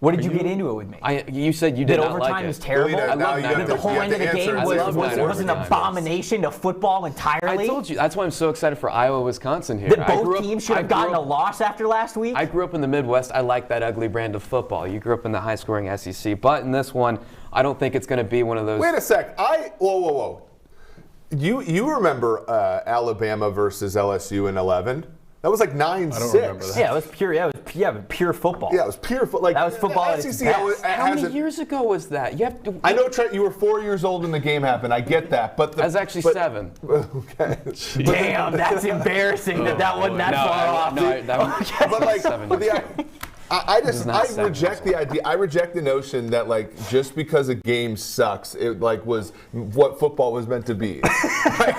What did you get into it with me? You said you did not overtime like it. is terrible. Galina, I now love you that. gotta- The whole you have end of to the game answer I love that was an overtime. abomination to football entirely. I told you. That's why I'm so excited for Iowa, Wisconsin here. That both teams should have gotten a loss after last week. I grew up in the Midwest. I like that ugly brand of football. You grew up in the high-scoring SEC. But in this one, I don't think it's going to be one of those. Wait a sec. Whoa. You remember Alabama versus LSU in 11? That was like 9-6. I don't remember that. Yeah, it was pure. Yeah, it was pure football. Yeah, it was pure football. That was football at its best. How many years ago was that? You have to. I know, Trent, you were 4 years old when the game happened. I get that, but That's actually 7. Okay. Damn, that's embarrassing that wasn't that far off. No, that was But like, 7 but years. I is not seven, reject the idea. I reject the notion that like just because a game sucks, it like was what football was meant to be. I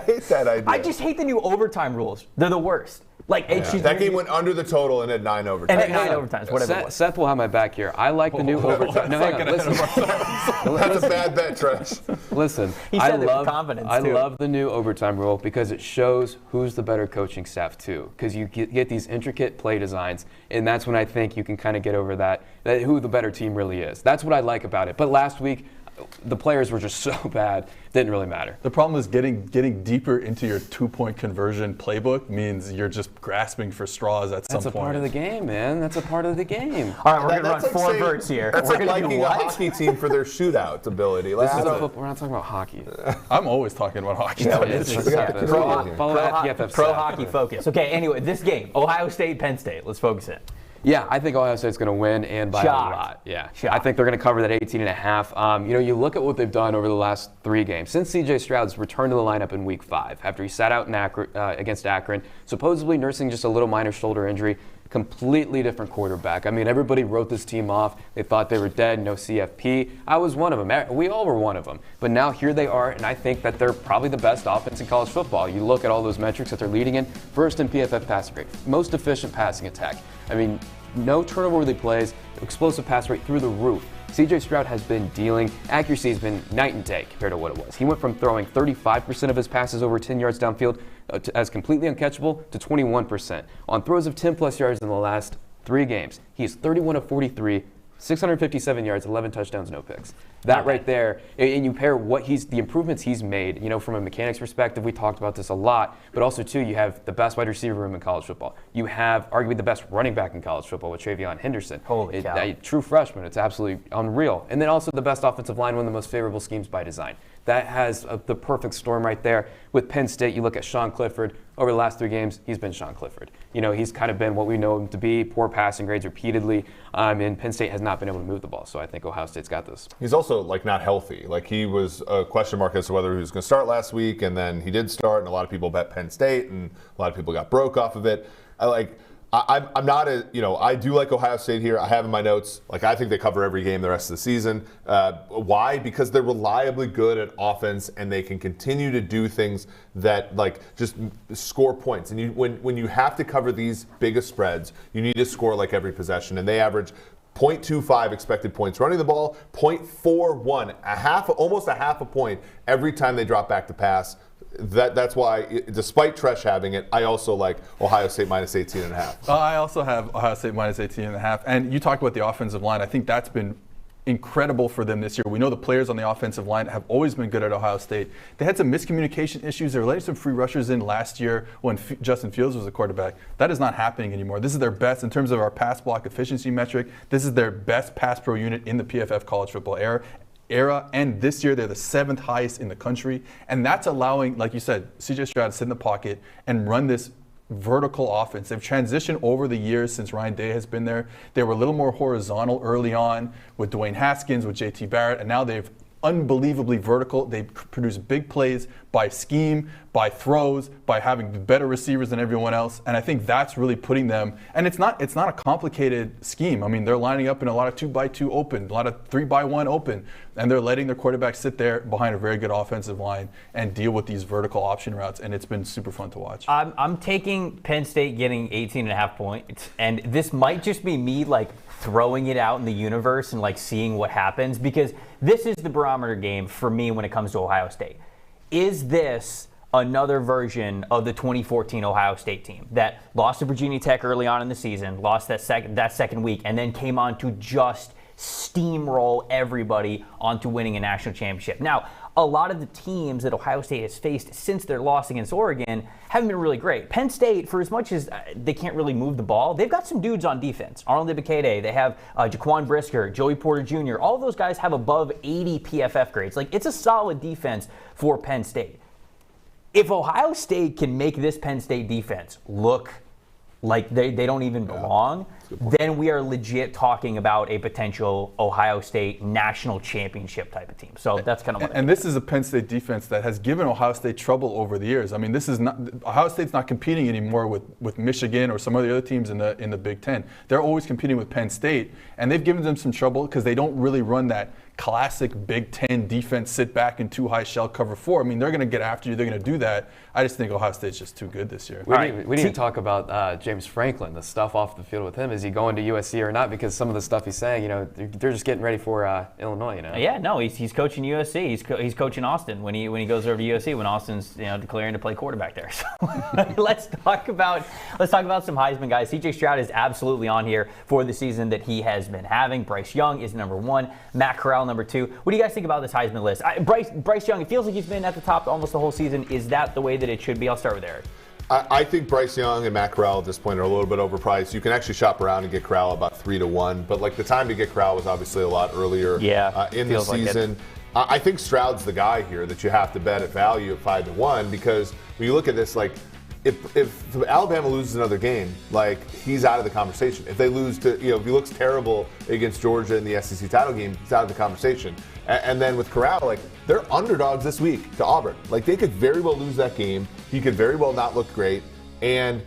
hate that idea. I just hate the new overtime rules. They're the worst. Like that game went under the total and at 9 overtimes. And at 9 overtimes, whatever it was. Seth will have my back here. I like the new overtime. No, hang on, listen. That's a bad bet, Treash. Listen, He said that with confidence, I too. love the new overtime rule because it shows who's the better coaching staff too. Because you get these intricate play designs, and that's when I think you can kind of get over that who the better team really is. That's what I like about it. But last week, the players were just so bad, didn't really matter. The problem is getting deeper into your 2-point conversion playbook means you're just grasping for straws at some point. That's a part of the game, man. That's a part of the game. All right, we're going to run That's like 4 saying- verts here. That's We're like going to do liking a what? hockey team for their shootout ability. We're not talking about hockey. I'm always talking about hockey. Yeah, nowadays. this is pro hockey. Follow that PFF Pro stat. hockey focus. Okay, anyway, this game, Ohio State, Penn State. Let's focus in. Yeah, I think Ohio State's going to win and by Shocked. a lot. Yeah, Shocked. I think they're going to cover that 18.5. You look at what they've done over the last 3 games. Since C.J. Stroud's returned to the lineup in Week 5 after he sat out in against Akron, supposedly nursing just a little minor shoulder injury, completely different quarterback. I mean, everybody wrote this team off. They thought they were dead, no CFP. I was one of them. We all were one of them. But now here they are, and I think that they're probably the best offense in college football. You look at all those metrics that they're leading in. First in PFF passing rate, most efficient passing attack. I mean, no turnover-worthy plays, explosive pass rate through the roof. C.J. Stroud has been dealing. Accuracy has been night and day compared to what it was. He went from throwing 35% of his passes over 10 yards downfield as completely uncatchable to 21%. On throws of 10-plus yards in the last 3 games, he is 31 of 43, 657 yards, 11 touchdowns, no picks. That right there, and you pair the improvements he's made, from a mechanics perspective, we talked about this a lot, but also too, you have the best wide receiver room in college football. You have arguably the best running back in college football with Travion Henderson. Holy cow. A true freshman. It's absolutely unreal. And then also the best offensive line, one of the most favorable schemes by design. That has the perfect storm right there. With Penn State, you look at Sean Clifford. Over the last 3 games, he's been Sean Clifford. He's kind of been what we know him to be, poor passing grades repeatedly, and Penn State has not been able to move the ball. So I think Ohio State's got this. He's also not healthy. He was a question mark as to whether he was going to start last week, and then he did start, and a lot of people bet Penn State, and a lot of people got broke off of it. I'm not I do like Ohio State here. I have in my notes, I think they cover every game the rest of the season. Why? Because they're reliably good at offense, and they can continue to do things that just score points. And when you have to cover these biggest spreads, you need to score every possession, and they average 0.25 expected points running the ball, 0.41, almost a half a point every time they drop back to pass. That's why, despite Treash having it, I also like Ohio State minus 18.5. I also have Ohio State minus 18.5. And you talk about the offensive line. I think that's been incredible for them this year. We know the players on the offensive line have always been good at Ohio State. They had some miscommunication issues. They were letting some free rushers in last year when Justin Fields was the quarterback. That is not happening anymore. This is their best in terms of our pass block efficiency metric. This is their best pass pro unit in the PFF college football era, and this year they're the 7th highest in the country, and that's allowing, like you said, C.J. Stroud to sit in the pocket and run this vertical offense. They've transitioned over the years since Ryan Day has been there. They were a little more horizontal early on with Dwayne Haskins, with J.T. Barrett, and now they've unbelievably vertical. They produce big plays by scheme, by throws, by having better receivers than everyone else. And I think that's really putting them, and it's not a complicated scheme. I mean, they're lining up in a lot of 2x2 open, a lot of 3x1 open, and they're letting their quarterback sit there behind a very good offensive line and deal with these vertical option routes, and it's been super fun to watch. I'm taking Penn State getting 18.5 points, and this might just be me throwing it out in the universe and seeing what happens, because this is the barometer game for me when it comes to Ohio State. Is this another version of the 2014 Ohio State team that lost to Virginia Tech early on in the season, lost that second week, and then came on to just steamroll everybody onto winning a national championship. Now, a lot of the teams that Ohio State has faced since their loss against Oregon haven't been really great. Penn State, for as much as they can't really move the ball, they've got some dudes on defense. Arnold Ibikade, they have Jaquan Brisker, Joey Porter Jr. All of those guys have above 80 PFF grades. Like, it's a solid defense for Penn State. If Ohio State can make this Penn State defense look like they don't even belong, then we are legit talking about a potential Ohio State national championship type of team. So that's kind of what and this is a Penn State defense that has given Ohio State trouble over the years. I mean, this is not Ohio State's not competing anymore with Michigan or some of the other teams in the Big Ten. They're always competing with Penn State, and they've given them some trouble because they don't really run that classic Big Ten defense, sit back in too high shell cover 4. I mean, they're going to get after you. They're going to do that. I just think Ohio State's just too good this year. We need to talk about James Franklin, the stuff off the field with him. Is he going to USC or not? Because some of the stuff he's saying, you know, they're just getting ready for Illinois, you know. Yeah, no, he's coaching USC. He's coaching Austin when he goes over to USC when Austin's declaring to play quarterback there. So let's talk about some Heisman guys. C.J. Stroud is absolutely on here for the season that he has been having. Bryce Young is number 1. Matt Corral number 2. What do you guys think about this Heisman list? Bryce Young, it feels like he's been at the top almost the whole season. Is that the way that it should be? I'll start with Eric. I think Bryce Young and Matt Corral at this point are a little bit overpriced. You can actually shop around and get Corral about 3-1, but like the time to get Corral was obviously a lot earlier in the season. Like I think Stroud's the guy here that you have to bet at value at 5-1 because when you look at this, like if Alabama loses another game, like he's out of the conversation. If they lose to, if he looks terrible against Georgia in the SEC title game, he's out of the conversation. And then with Corral, like they're underdogs this week to Auburn. Like they could very well lose that game. He could very well not look great. And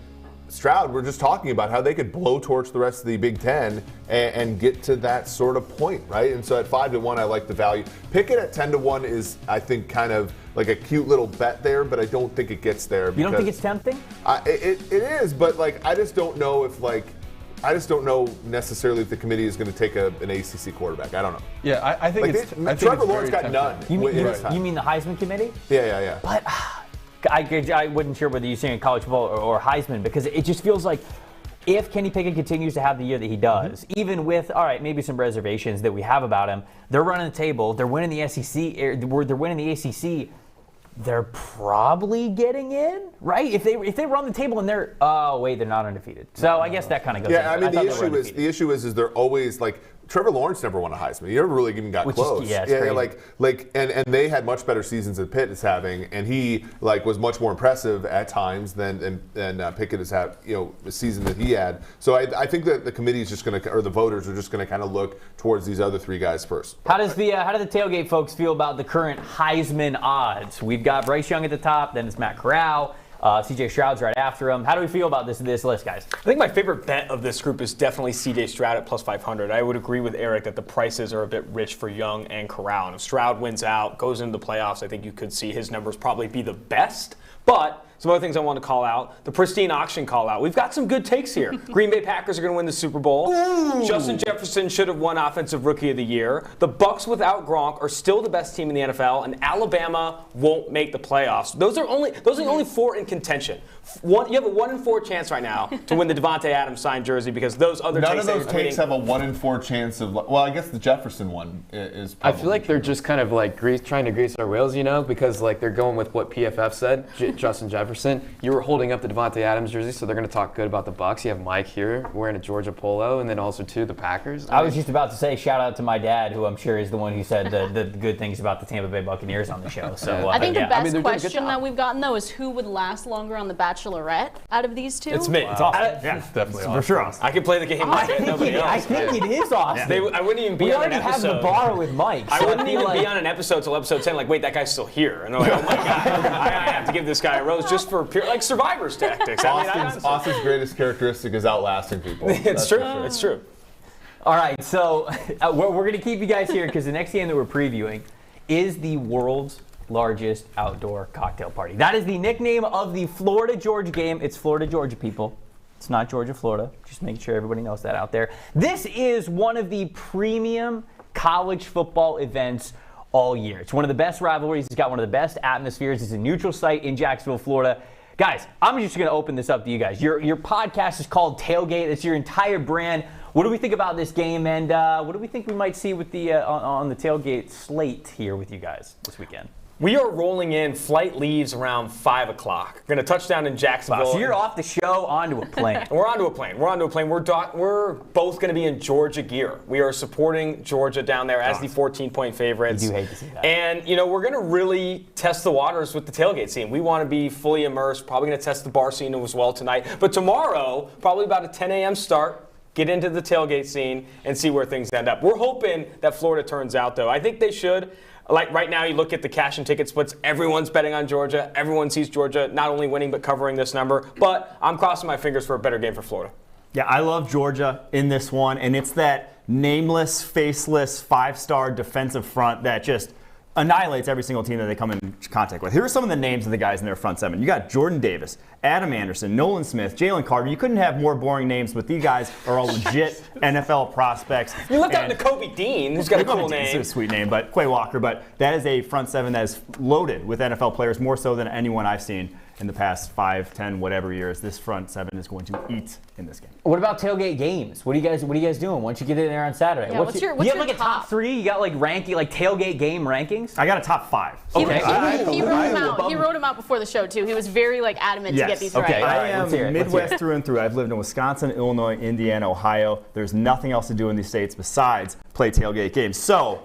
Stroud, we're just talking about how they could blowtorch the rest of the Big Ten and get to that sort of point, right? And so at 5-1, I like the value. Pickett at 10-1 is, I think, kind of like a cute little bet there, but I don't think it gets there. You don't think it's tempting? It is, but like I just don't know if I just don't know necessarily if the committee is going to take an ACC quarterback. I don't know. Yeah, I think it's Trevor Lawrence got none. You mean the Heisman committee? Yeah. But I wasn't sure whether you're saying college football or Heisman because it just feels like if Kenny Pickett continues to have the year that he does, even with, all right, maybe some reservations that we have about him, they're running the table, they're winning the SEC, they're winning the ACC, they're probably getting in, right? If they run the table and they're not undefeated. So I guess that kind of goes. Yeah, I mean the issue is they're always like Trevor Lawrence never won a Heisman. He never really even got close. And they had much better seasons than Pitt is having, and he was much more impressive at times than Pickett has had, the season that he had. So I think that the committee is just going to, or the voters are just going to kind of look towards these other 3 guys first. How do the tailgate folks feel about the current Heisman odds? We've got Bryce Young at the top, then it's Matt Corral. C.J. Stroud's right after him. How do we feel about this list, guys? I think my favorite bet of this group is definitely C.J. Stroud at plus 500. I would agree with Eric that the prices are a bit rich for Young and Corral. And if Stroud wins out, goes into the playoffs, I think you could see his numbers probably be the best. But some other things I want to call out. The pristine auction call out. We've got some good takes here. Green Bay Packers are going to win the Super Bowl. Ooh. Justin Jefferson should have won Offensive Rookie of the Year. The Bucs without Gronk are still the best team in the NFL, and Alabama won't make the playoffs. Those are the only 4 in contention. You have a 1 in 4 chance right now to win the Devontae Adams signed jersey because those other none of those takes have a 1 in 4 chance of. Well, I guess the Jefferson one is. I feel like they're just kind of like trying to grease our wheels, because like they're going with what PFF said. Justin Jefferson. You were holding up the Devontae Adams jersey, so they're going to talk good about the Bucs. You have Mike here wearing a Georgia polo, and then also the Packers. I was just about to say shout out to my dad, who I'm sure is the one who said the good things about the Tampa Bay Buccaneers on the show. So I think the best question that we've gotten though is who would last longer on The Bachelorette out of these 2. It's me. Wow. It's awesome. It's definitely awesome. For sure awesome. I can play the game. I think it is awesome. I wouldn't even be we on an already have episode. the bar with Mike. I wouldn't even be on an episode till episode 10. Like, wait, that guy's still here, and they're like, oh my god, I have to give this guy a rose just for pure Survivor's tactics. Austin's greatest characteristic is outlasting people. It's true. It's true. All right, so we're going to keep you guys here because the next game that we're previewing is the world's largest outdoor cocktail party. That is the nickname of the Florida-Georgia game. It's Florida-Georgia, people. It's not Georgia-Florida. Just making sure everybody knows that out there. This is one of the premium college football events all year. It's one of the best rivalries. It's got one of the best atmospheres. It's a neutral site in Jacksonville, Florida. Guys, I'm just going to open this up to you guys. Your podcast is called Tailgate. It's your entire brand. What do we think about this game, and what do we think we might see with the on the tailgate slate here with you guys this weekend? We are rolling in. Flight leaves around 5 o'clock. We're going to touch down in Jacksonville. Wow, so you're off the show onto a plane. We're onto a plane. We're both going to be in Georgia gear. We are supporting Georgia down there as the 14-point favorites. You do hate to see that. And, we're going to really test the waters with the tailgate scene. We want to be fully immersed. Probably going to test the bar scene as well tonight. But tomorrow, probably about a 10 a.m. start, get into the tailgate scene and see where things end up. We're hoping that Florida turns out, though. I think they should. Like right now, you look at the cash and ticket splits, everyone's betting on Georgia. Everyone sees Georgia not only winning but covering this number. But I'm crossing my fingers for a better game for Florida. Yeah, I love Georgia in this one, and it's that nameless, faceless, five-star defensive front that just annihilates every single team that they come in contact with. Here are some of the names of the guys in their front seven. You got Jordan Davis, Adam Anderson, Nolan Smith, Jalen Carter. You couldn't have more boring names, but these guys are all legit NFL prospects. You left out Nakobe Dean, who's got a cool name. It's a sweet name, but Quay Walker. But that is a front seven that is loaded with NFL players, more so than anyone I've seen in the past 5, 10, whatever years. This front seven is going to eat in this game. What about tailgate games? What are you guys doing once you get in there on Saturday? Yeah, what's your you have like top? a top 3? You got like ranking, like tailgate game rankings? I got a top 5. Okay. He wrote him out before the show too. He was very adamant to get these right. Okay. I am let's hear it. Midwest through and through. I've lived in Wisconsin, Illinois, Indiana, Ohio. There's nothing else to do in these states besides play tailgate games. So,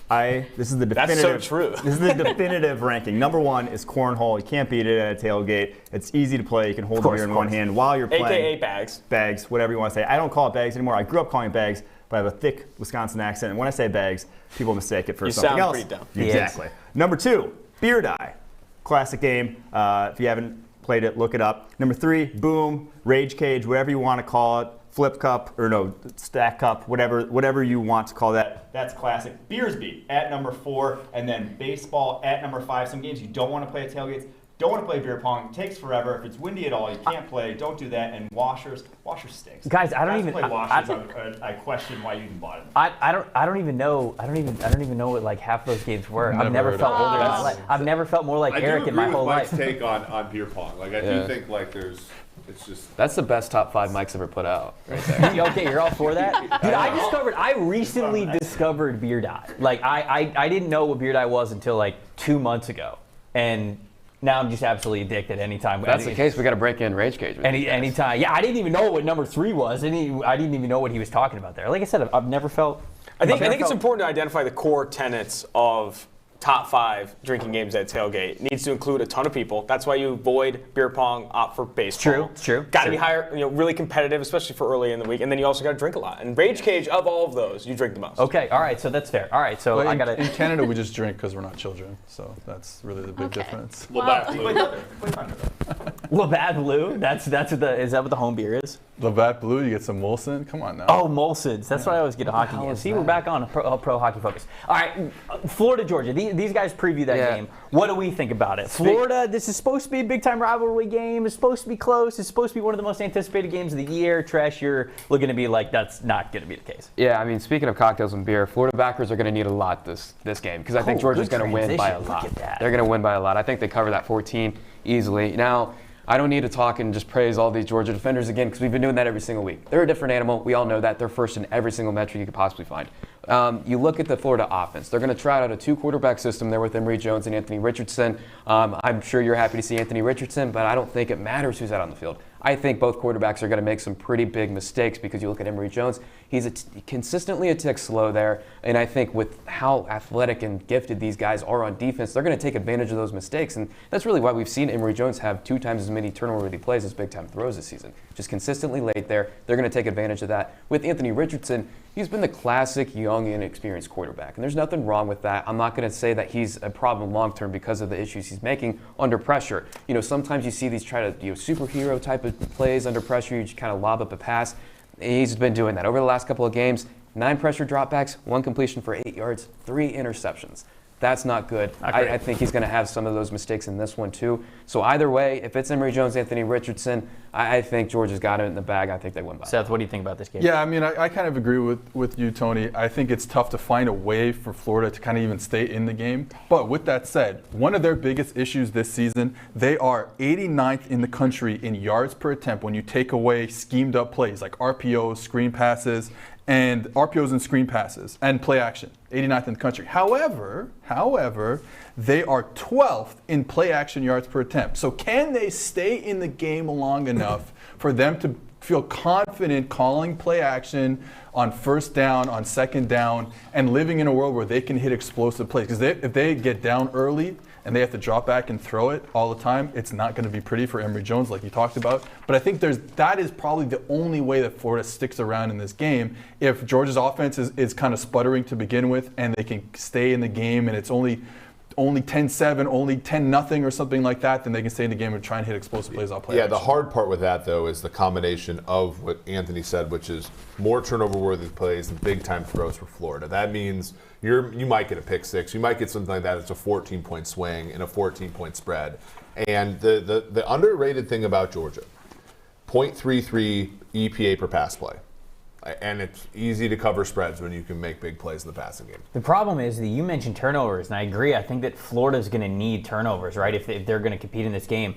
this is the definitive. That's so true. This is the definitive ranking. Number 1 is cornhole. You can't beat it at a tailgate. It's easy to play. You can hold the beer in one hand while you're playing. AKA bags. Bags, whatever you want to say. I don't call it bags anymore. I grew up calling it bags, but I have a thick Wisconsin accent. And when I say bags, people mistake it for something else. You sound pretty dumb. Exactly. Number 2, beer die. Classic game. If you haven't played it, look it up. Number 3, boom, rage cage, whatever you want to call it. Flip cup, or no, stack cup, whatever you want to call that. That's classic. Beersby at number 4, and then baseball at number 5. Some games you don't want to play at tailgates. Don't want to play beer pong. It takes forever. If it's windy at all, you can't play. Don't do that. And washers stinks. Guys, I don't even play washers. I question why you even bought it. I don't even know what like half those games were. I've never felt older. I've never felt more like Eric in my whole life. I do agree with Mike's take on beer pong. Like I do think it's just. That's the best top 5 Mike's ever put out, right there. Okay, you're all for that? Dude, I recently discovered beer die. Like, I didn't know what beer die was until like 2 months ago. And now I'm just absolutely addicted anytime. If that's the case, we got to break in Rage Cage. Anytime. Yeah, I didn't even know what number 3 was. I didn't even know what he was talking about there. Like I said, I've never felt. I think it's important to identify the core tenets of top 5 drinking games at tailgate. It needs to include a ton of people. That's why you avoid beer pong, opt for baseball. True. Got to be higher, really competitive, especially for early in the week. And then you also got to drink a lot. And Rage Cage, of all of those, you drink the most. Okay, all right, so that's fair. All right, so I got to. In Canada, we just drink because we're not children, so that's really the big difference. Labatt Blue. Is that what the home beer is? Labatt Blue. You get some Molson. Come on now. Oh, Molson's. That's what I always get a hockey game. See, we're back on pro hockey focus. All right, Florida, Georgia. These guys preview that game. What do we think about it? Florida, this is supposed to be a big-time rivalry game. It's supposed to be close. It's supposed to be one of the most anticipated games of the year. Treash, you're looking to be like, that's not going to be the case. Yeah, I mean, speaking of cocktails and beer, Florida backers are going to need a lot this game because I think Georgia's going to win by a lot. They're going to win by a lot. I think they cover that 14 easily. Now, I don't need to talk and just praise all these Georgia defenders again because we've been doing that every single week. They're a different animal. We all know that. They're first in every single metric you could possibly find. You look at the Florida offense. They're going to try out a 2-quarterback system there with Emory Jones and Anthony Richardson. I'm sure you're happy to see Anthony Richardson, but I don't think it matters who's out on the field. I think both quarterbacks are going to make some pretty big mistakes because you look at Emory Jones, he's consistently a tick slow there, and I think with how athletic and gifted these guys are on defense, they're going to take advantage of those mistakes, and that's really why we've seen Emory Jones have 2 times as many turnover-worthy plays as big-time throws this season. Just consistently late there. They're going to take advantage of that. With Anthony Richardson, he's been the classic young, inexperienced quarterback, and there's nothing wrong with that. I'm not going to say that he's a problem long-term because of the issues he's making under pressure. Sometimes you see these superhero type of plays under pressure. You just kind of lob up a pass. He's been doing that over the last couple of games. 9 pressure dropbacks, 1 completion for 8 yards, 3 interceptions. That's not good. I think he's going to have some of those mistakes in this one too. So either way, if it's Emory Jones, Anthony Richardson, I think Georgia's got it in the bag. I think they win by. Seth, what do you think about this game? Yeah, I mean, I kind of agree with you, Tony. I think it's tough to find a way for Florida to kind of even stay in the game. But with that said, one of their biggest issues this season, they are 89th in the country in yards per attempt when you take away schemed up plays like RPOs, screen passes, and RPOs and screen passes and play action, 89th in the country. However, they are 12th in play action yards per attempt. So can they stay in the game long enough for them to feel confident calling play action on first down, on second down, and living in a world where they can hit explosive plays? Because if they get down early and they have to drop back and throw it all the time, it's not going to be pretty for Emory Jones like you talked about. But I think that is probably the only way that Florida sticks around in this game. If Georgia's offense is kind of sputtering to begin with and they can stay in the game and it's only 10-7, only 10-0 or something like that, then they can stay in the game and try and hit explosive plays off play. Yeah, the hard part with that, though, is the combination of what Anthony said, which is more turnover-worthy plays and big-time throws for Florida. That means you might get a pick six. You might get something like that. It's a 14-point swing and a 14-point spread. And the underrated thing about Georgia, 0.33 EPA per pass play. And it's easy to cover spreads when you can make big plays in the passing game. The problem is that you mentioned turnovers, and I agree. I think that Florida's going to need turnovers, right, if they're going to compete in this game.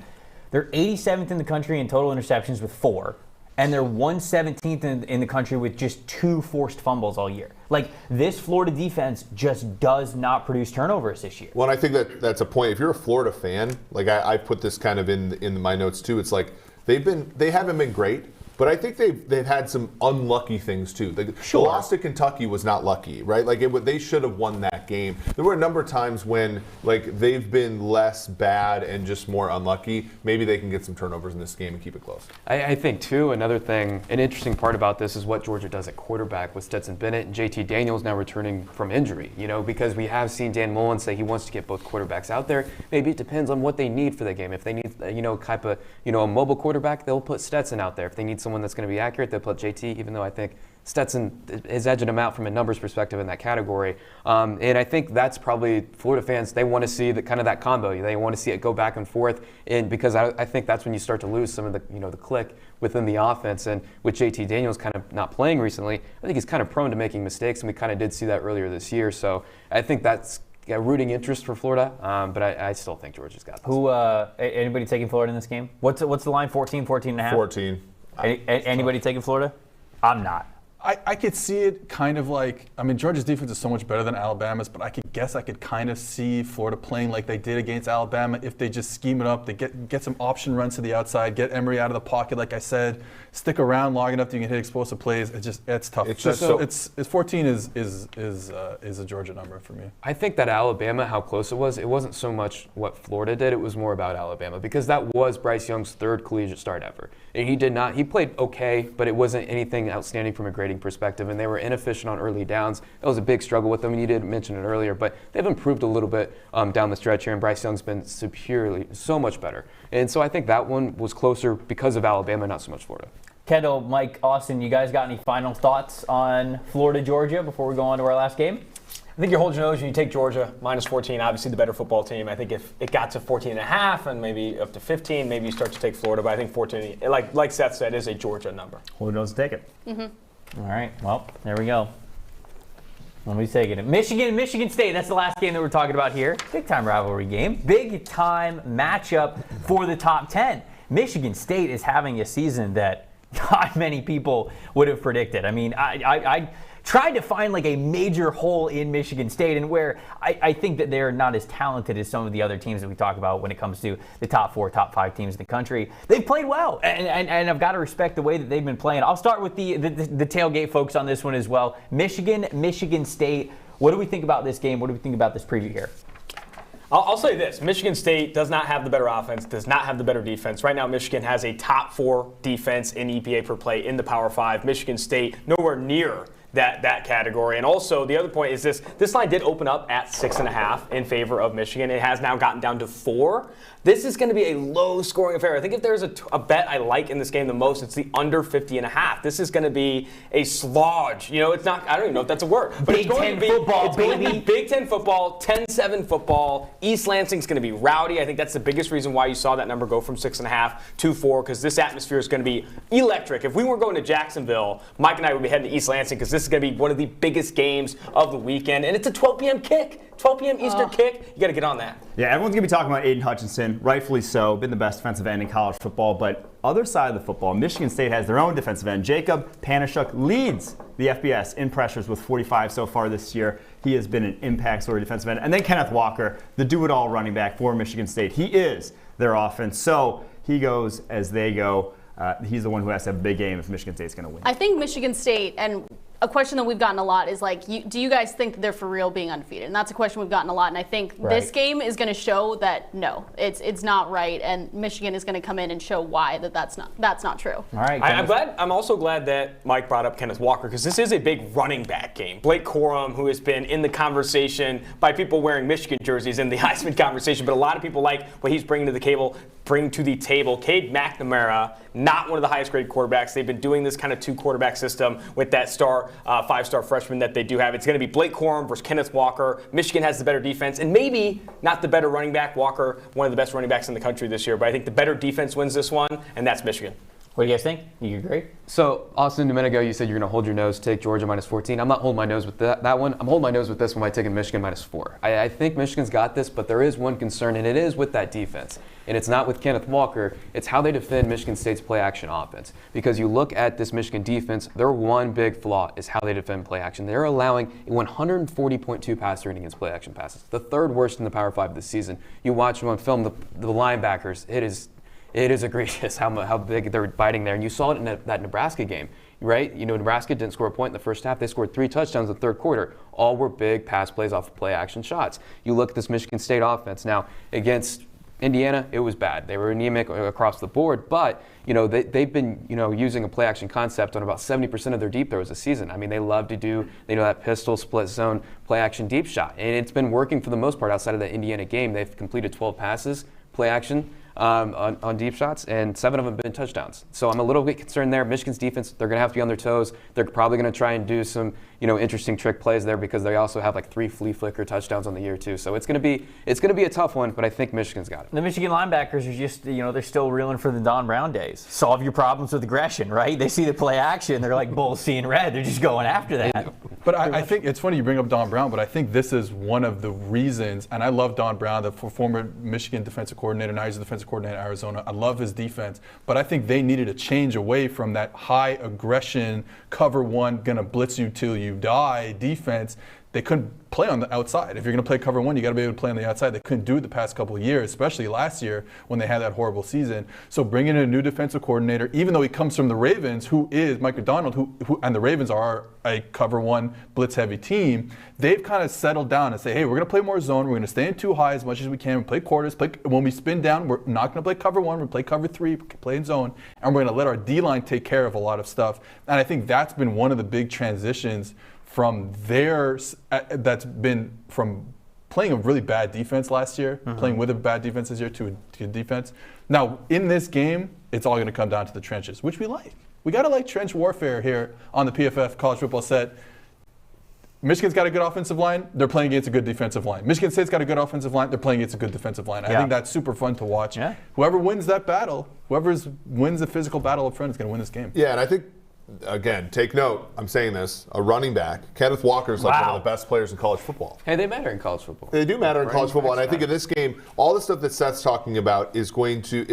They're 87th in the country in total interceptions with 4, and they're 117th in the country with just 2 forced fumbles all year. Like, this Florida defense just does not produce turnovers this year. Well, and I think that's a point. If you're a Florida fan, like I put this kind of in my notes too, it's like they haven't been great. But I think they've had some unlucky things too. The loss to Kentucky was not lucky, right? Like they should have won that game. There were a number of times when like they've been less bad and just more unlucky. Maybe they can get some turnovers in this game and keep it close. I think too, another thing, an interesting part about this is what Georgia does at quarterback with Stetson Bennett and JT Daniels now returning from injury. Because we have seen Dan Mullen say he wants to get both quarterbacks out there. Maybe it depends on what they need for the game. If they need a mobile quarterback, they'll put Stetson out there. If they need someone that's going to be accurate, they'll put JT, even though I think Stetson is edging him out from a numbers perspective in that category. And I think that's probably Florida fans, they want to see that combo. They want to see it go back and forth, and because I think that's when you start to lose some of the click within the offense. And with JT Daniels kind of not playing recently, I think he's kind of prone to making mistakes, and we kind of did see that earlier this year. So I think that's a rooting interest for Florida, but I still think Georgia's got this. Anybody taking Florida in this game? What's the line? 14 and a half? 14. Anybody taking Florida? I'm not. I could see it kind of like, Georgia's defense is so much better than Alabama's, but I could kind of see Florida playing like they did against Alabama if they just scheme it up. They get some option runs to the outside, get Emory out of the pocket, like I said, stick around long enough that you can hit explosive plays. It's tough. It's 14 is a Georgia number for me. I think that Alabama, how close it wasn't so much what Florida did, it was more about Alabama, because that was Bryce Young's third collegiate start ever. And he played okay, but it wasn't anything outstanding from a grading perspective, and they were inefficient on early downs. That was a big struggle with them, and you did mention it earlier, but they've improved a little bit down the stretch here, and Bryce Young's been so much better. And so I think that one was closer because of Alabama, not so much Florida. Kendall, Mike, Austin, you guys got any final thoughts on Florida, Georgia before we go on to our last game? I think you hold your nose when you take Georgia, minus 14, obviously the better football team. I think if it got to 14.5 and maybe up to 15, maybe you start to take Florida. But I think 14, like Seth said, is a Georgia number. Hold your nose and take it. Mm-hmm. All right, well, there we go. Nobody's taking it. Michigan State, that's the last game that we're talking about here. Big-time rivalry game. Big-time matchup for the top 10. Michigan State is having a season that not many people would have predicted. I tried to find like a major hole in Michigan State, and where I think that they're not as talented as some of the other teams that we talk about when it comes to the top 4, top 5 teams in the country. They've played well, and I've got to respect the way that they've been playing. I'll start with the tailgate folks on this one as well. Michigan State. What do we think about this game? What do we think about this preview here? I'll say this. Michigan State does not have the better offense, does not have the better defense. Right now, Michigan has a top 4 defense in EPA per play in the Power 5. Michigan State nowhere near that category. And also, the other point is this line did open up at 6.5 in favor of Michigan. It has now gotten down to 4. This is going to be a low-scoring affair. I think if there's a bet I like in this game the most, it's the under 50.5. This is going to be a slodge. It's not. I don't even know if that's a word. But Big Ten football, baby. Big Ten football, 10-7 football. East Lansing's going to be rowdy. I think that's the biggest reason why you saw that number go from 6.5 to 4, because this atmosphere is going to be electric. If we were going to Jacksonville, Mike and I would be heading to East Lansing, because this is going to be one of the biggest games of the weekend, and it's a 12 p.m. kick. 12 p.m. Eastern kick. You got to get on that. Yeah, everyone's going to be talking about Aiden Hutchinson, rightfully so, been the best defensive end in college football. But other side of the football, Michigan State has their own defensive end. Jacob Panashuk leads the FBS in pressures with 45 so far this year. He has been an impact story defensive end. And then Kenneth Walker, the do-it-all running back for Michigan State. He is their offense. So he goes as they go. He's the one who has to have a big game if Michigan State's going to win. I think Michigan State, and a question that we've gotten a lot is do you guys think they're for real being undefeated? And that's a question we've gotten a lot. And I think this game is going to show that no, it's not right, and Michigan is going to come in and show why that's not true. All right, I'm also glad that Mike brought up Kenneth Walker, because this is a big running back game. Blake Corum, who has been in the conversation by people wearing Michigan jerseys in the Heisman conversation, but a lot of people like what he's bringing to the table. Cade McNamara, not one of the highest graded quarterbacks. They've been doing this kind of 2-quarterback system with that five-star freshman that they do have. It's going to be Blake Corum versus Kenneth Walker. Michigan has the better defense, and maybe not the better running back. Walker, one of the best running backs in the country this year, but I think the better defense wins this one, and that's Michigan. What do you guys think? You agree? So, Austin, a minute ago, you said you're going to hold your nose, take Georgia minus 14. I'm not holding my nose with that one. I'm holding my nose with this one by taking Michigan minus 4. I think Michigan's got this, but there is one concern, and it is with that defense. And it's not with Kenneth Walker. It's how they defend Michigan State's play-action offense. Because you look at this Michigan defense, their one big flaw is how they defend play-action. They're allowing a 140.2 passer rating against play-action passes, the third worst in the Power 5 this season. You watch them on film, the linebackers, it is egregious how big they're biting there. And you saw it in that Nebraska game, right? Nebraska didn't score a point in the first half. They scored 3 touchdowns in the third quarter. All were big pass plays off of play-action shots. You look at this Michigan State offense. Now, against Indiana, it was bad. They were anemic across the board, but they've been using a play-action concept on about 70% of their deep throws this season. I mean, they love to do that pistol split zone play-action deep shot, and it's been working for the most part outside of the Indiana game. They've completed 12 passes play-action on deep shots, and 7 of them have been touchdowns. So I'm a little bit concerned there. Michigan's defense, they're going to have to be on their toes. They're probably going to try and do some interesting trick plays there, because they also have 3 flea flicker touchdowns on the year too. So it's going to be a tough one, but I think Michigan's got it. The Michigan linebackers are just they're still reeling for the Don Brown days. Solve your problems with aggression, right? They see the play action, they're like bulls seeing red. They're just going after that. But I think it's funny you bring up Don Brown, but I think this is one of the reasons, and I love Don Brown, the former Michigan defensive coordinator. Now he's the defensive coordinator at Arizona. I love his defense, but I think they needed a change away from that high aggression, cover one, gonna blitz you till you die defense. They couldn't play on the outside. If you're going to play cover one, you got to be able to play on the outside. They couldn't do it the past couple of years, especially last year when they had that horrible season. So bringing in a new defensive coordinator, even though he comes from the Ravens, who is Mike Macdonald, who and the Ravens are a cover one blitz-heavy team, they've kind of settled down and say, hey, we're going to play more zone. We're going to stay in 2 high as much as we can. We play quarters. When we spin down, we're not going to play cover one. We're going to play cover 3, play in zone, and we're going to let our D-line take care of a lot of stuff. And I think that's been one of the big transitions from that's been from playing a really bad defense last year, playing with a bad defense this year to a good defense. Now, in this game, it's all going to come down to the trenches, which we like. We got to like trench warfare here on the PFF college football set. Michigan's got a good offensive line. They're playing against a good defensive line. Michigan State's got a good offensive line. They're playing against a good defensive line. I think that's super fun to watch. Yeah. Whoever wins that battle, whoever wins the physical battle up front is going to win this game. Yeah, and I think, again, take note, I'm saying this, a running back, Kenneth Walker is one of the best players in college football. Hey, they matter in college football. They do matter in college football, and I think in this game, all the stuff that Seth's talking about is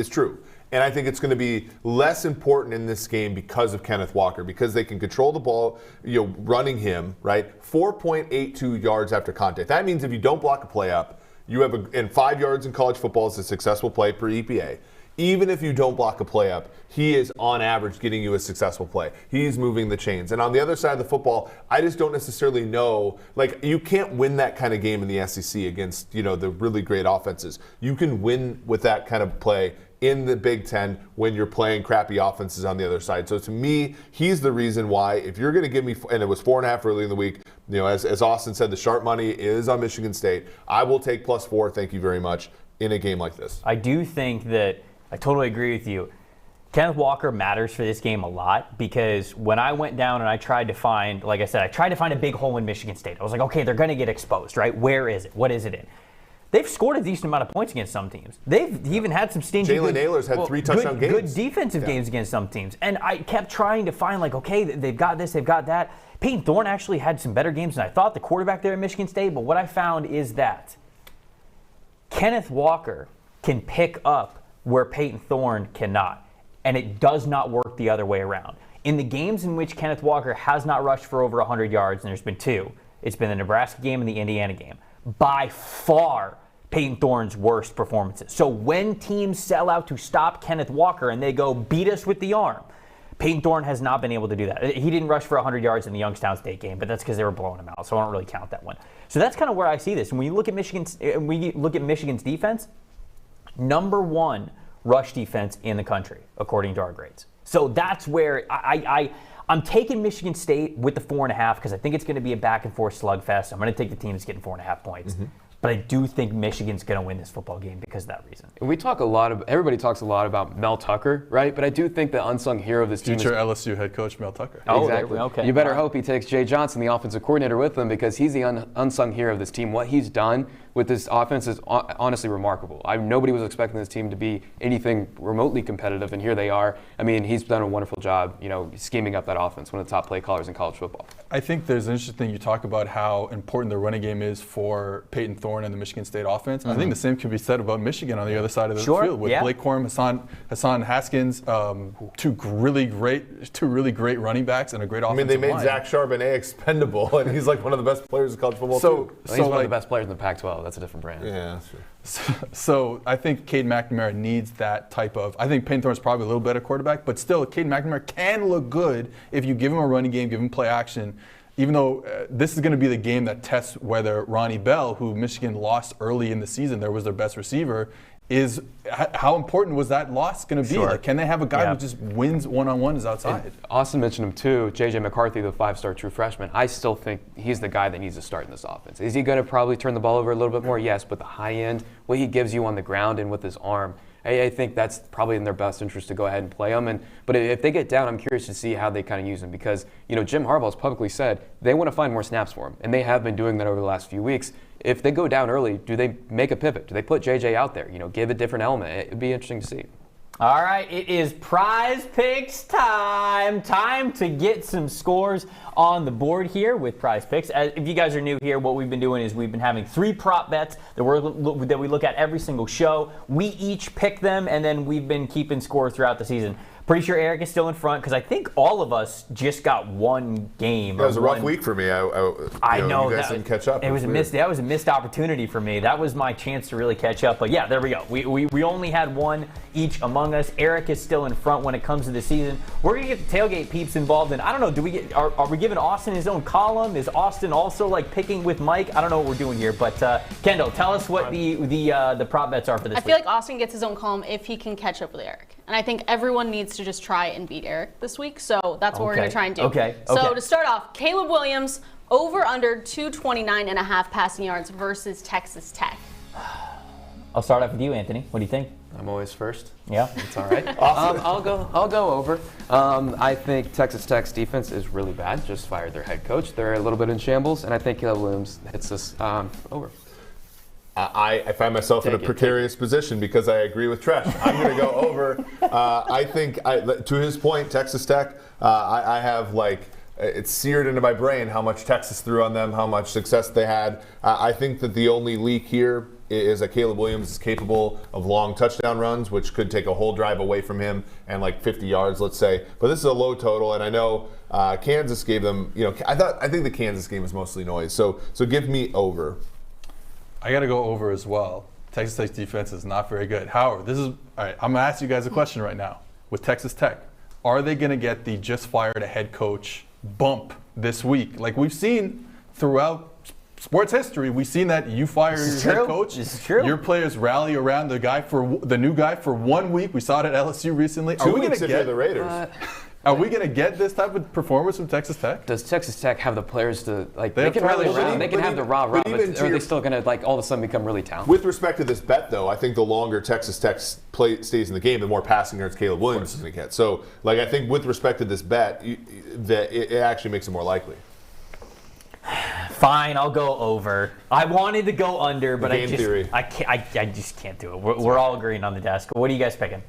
true. And I think it's going to be less important in this game because of Kenneth Walker, because they can control the ball, running him, right? 4.82 yards after contact. That means if you don't block a play up, you have and 5 yards in college football is a successful play per EPA. Even if you don't block a play up, he is on average getting you a successful play. He's moving the chains. And on the other side of the football, I just don't necessarily know, you can't win that kind of game in the SEC against, the really great offenses. You can win with that kind of play in the Big Ten when you're playing crappy offenses on the other side. So to me, he's the reason why, if you're going to give me, and it was 4.5 early in the week, as Austin said, the sharp money is on Michigan State. I will take +4, thank you very much, in a game like this. I do think that, I totally agree with you. Kenneth Walker matters for this game a lot because when I went down and I tried to find, like I said, I tried to find a big hole in Michigan State. I was like, okay, they're going to get exposed, right? Where is it? What is it in? They've scored a decent amount of points against some teams. They've even had some stingy. Jalen Naylor's had 3 touchdown games. Good defensive games against some teams. And I kept trying to find, like, okay, they've got this, they've got that. Peyton Thorne actually had some better games than I thought, the quarterback there at Michigan State. But what I found is that Kenneth Walker can pick up where Peyton Thorne cannot. And it does not work the other way around. In the games in which Kenneth Walker has not rushed for over 100 yards, and there's been 2, it's been the Nebraska game and the Indiana game. By far, Peyton Thorne's worst performances. So when teams sell out to stop Kenneth Walker and they go beat us with the arm, Peyton Thorne has not been able to do that. He didn't rush for 100 yards in the Youngstown State game, but that's because they were blowing him out, so I don't really count that one. So that's kind of where I see this. And when you look at Michigan's defense, number 1 rush defense in the country, according to our grades. So that's where I'm taking Michigan State with the 4.5 because I think it's going to be a back and forth slugfest. I'm going to take the team that's getting 4.5 points. Mm-hmm. But I do think Michigan's going to win this football game because of that reason. We talk a lot of, everybody talks a lot about Mel Tucker, right? But I do think the unsung hero of this team Future LSU head coach Mel Tucker. Oh, exactly. Okay. You better hope he takes Jay Johnson, the offensive coordinator, with him because he's the unsung hero of this team. What he's done with this offense is honestly remarkable. Nobody was expecting this team to be anything remotely competitive, and here they are. I mean, he's done a wonderful job, scheming up that offense, one of the top play callers in college football. I think there's an interesting thing. You talk about how important the running game is for Peyton Thorne and the Michigan State offense. Mm-hmm. I think the same can be said about Michigan on the other side of the field with Blake Corum, Hassan Haskins, two really great running backs and a great offensive line. They made Zach Charbonnet expendable, and he's like one of the best players in college football too. He's one of the best players in the Pac-12. That's a different brand. Yeah, that's true. So I think Cade McNamara needs that type of. I think Peyton Thorne's probably a little better quarterback, but still, Cade McNamara can look good if you give him a running game, give him play action. Even though this is going to be the game that tests whether Ronnie Bell, who Michigan lost early in the season, there was their best receiver, is how important was that loss going to be? Sure. Like, can they have a guy who just wins one-on-ones outside? And Austin mentioned him too, J.J. McCarthy, the 5-star true freshman. I still think he's the guy that needs to start in this offense. Is he going to probably turn the ball over a little bit more? Yes, but the high end, what he gives you on the ground and with his arm, I think that's probably in their best interest to go ahead and play him. But if they get down, I'm curious to see how they kind of use him because, Jim Harbaugh's publicly said they want to find more snaps for him, and they have been doing that over the last few weeks. If they go down early, do they make a pivot? Do they put JJ out there? Give a different element. It'd be interesting to see. All right, it is Prize Picks time. Time to get some scores on the board here with Prize Picks. If you guys are new here, what we've been doing is we've been having 3 prop bets that we look at every single show. We each pick them, and then we've been keeping score throughout the season. Pretty sure Eric is still in front because I think all of us just got one game. That was a rough week for me. I know you guys didn't catch up. That was a missed opportunity for me. That was my chance to really catch up. But yeah, there we go. We only had one each among us. Eric is still in front when it comes to the season. We're gonna get the tailgate peeps involved, and I don't know. Are we giving Austin his own column? Is Austin also like picking with Mike? I don't know what we're doing here. But Kendall, tell us what the prop bets are for this week. I feel like Austin gets his own column if he can catch up with Eric. And I think everyone needs to just try and beat Eric this week. So that's what we're going to try and do. Okay. So to start off, Caleb Williams, over under 229.5 passing yards versus Texas Tech. I'll start off with you, Anthony. What do you think? I'm always first. Yeah. It's all right. I'll go over. I think Texas Tech's defense is really bad. Just fired their head coach. They're a little bit in shambles. And I think Caleb Williams hits us over. I find myself in a precarious position because I agree with Treash. I'm going to go over. I think, to his point, Texas Tech, I have it's seared into my brain how much Texas threw on them, how much success they had. I think that the only leak here is that Caleb Williams is capable of long touchdown runs, which could take a whole drive away from him and 50 yards, let's say. But this is a low total, and I know Kansas gave them, I think the Kansas game was mostly noise. So give me over. I got to go over as well. Texas Tech's defense is not very good. Howard, all right, I'm going to ask you guys a question right now. With Texas Tech, are they going to get the just fired a head coach bump this week? Like we've seen throughout sports history, we've seen that you fire your head coach, your players rally around the new guy for 1 week. We saw it at LSU recently. Are we going to get the Raiders? Are we going to get this type of performance from Texas Tech? Does Texas Tech have the players to, like, they can rally around, they can have the rah-rah, but are they still going to, like, all of a sudden become really talented? With respect to this bet, though, I think the longer Texas Tech stays in the game, the more passing yards Caleb Williams is going to get. So, like, I think with respect to this bet, that it actually makes it more likely. Fine, I'll go over. I wanted to go under, but I just can't do it. We're all agreeing on the desk. What are you guys picking?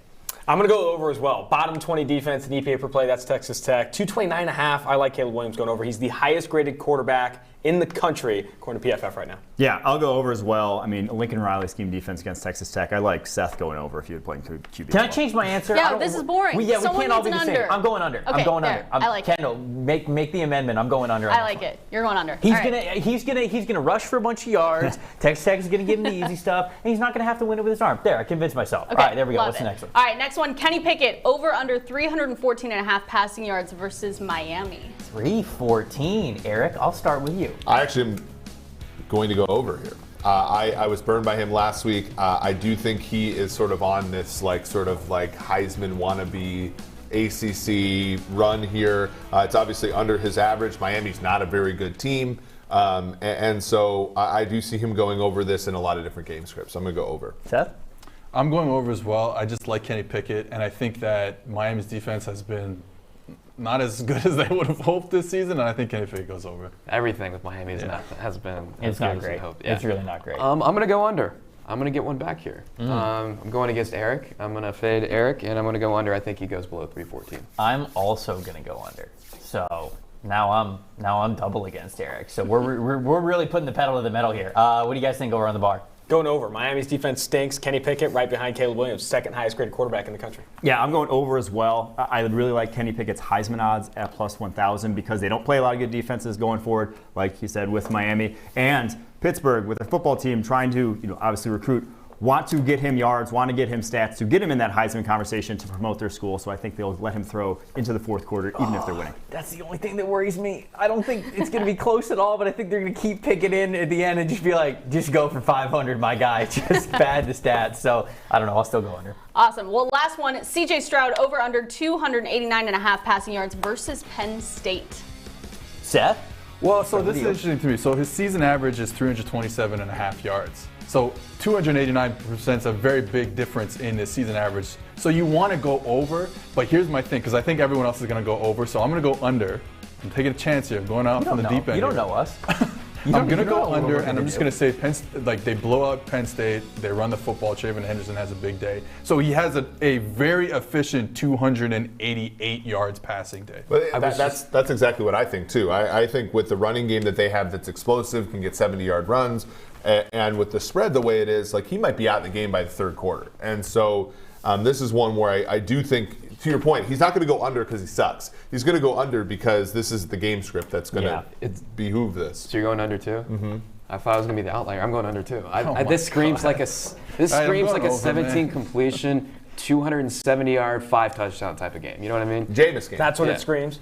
I'm going to go over as well. Bottom 20 defense in EPA per play, that's Texas Tech. 229.5, I like Caleb Williams going over. He's the highest graded quarterback in the country, according to PFF right now. Yeah, I'll go over as well. I mean, Lincoln Riley scheme defense against Texas Tech. I like Seth going over if you had playing QB. Can I change my answer? Yeah, this is boring. We can't all be the same. I'm going under. Okay, I'm going there. under. I like it. Kendall, make the amendment. I'm going under. I like it. You're going under. He's gonna rush for a bunch of yards. Texas Tech is gonna give him the easy stuff, and he's not gonna have to win it with his arm. There, I convinced myself. Okay, all right, there we go. What's the next one? All right, next one. Kenny Pickett over under 314.5 passing yards versus Miami. 314. Eric, I'll start with you. I actually am going to go over here. I was burned by him last week. I do think he is sort of on this sort of Heisman wannabe ACC run here. It's obviously under his average. Miami's not a very good team. And so I do see him going over this in a lot of different game scripts. I'm going to go over. Seth? I'm going over as well. I just like Kenny Pickett, and I think that Miami's defense has been not as good as they would have hoped this season, and I think Kenny Pickett goes over. Everything with Miami has been it's not great. It's really not great. I'm going to go under. I'm going to get one back here. I'm going against Eric. I'm going to fade Eric, and I'm going to go under. I think he goes below 314. I'm also going to go under. So now I'm double against Eric. So we're really putting the pedal to the metal here. What do you guys think over on the bar? Going over. Miami's defense stinks. Kenny Pickett right behind Caleb Williams, second highest graded quarterback in the country. Yeah, I'm going over as well. I would really like Kenny Pickett's Heisman odds at plus 1,000 because they don't play a lot of good defenses going forward, like he said, with Miami. And Pittsburgh, with their football team trying to, obviously recruit, want to get him yards, want to get him stats, to get him in that Heisman conversation to promote their school. So I think they'll let him throw into the fourth quarter, even if they're winning. That's the only thing that worries me. I don't think it's going to be close at all, but I think they're going to keep picking in at the end and just be like, just go for 500, my guy. Just pad the stats. So I don't know. I'll still go under. Awesome. Well, last one, C.J. Stroud over under 289.5 passing yards versus Penn State. Seth? Well, so this is interesting to me. So his season average is 327.5 yards. So 289% is a very big difference in the season average. So you want to go over, but here's my thing, because I think everyone else is going to go over, so I'm going to go under. I'm taking a chance here. I'm going out from the deep end. You don't know us. I'm going to go under, and I'm just going to say they blow out Penn State. They run the football. Traven Henderson has a big day. So he has a very efficient 288 yards passing day. But that's exactly what I think, too. I think with the running game that they have that's explosive, can get 70-yard runs, and with the spread the way it is, he might be out of the game by the third quarter. And so this is one where I do think, to your point, he's not going to go under because he sucks. He's going to go under because this is the game script that's going to behoove this. So you're going under too? Mm-hmm. I thought I was going to be the outlier. I'm going under too. This screams like a 17 completion, 270-yard, 5 touchdown type of game. You know what I mean? Jameis game. That's what it screams.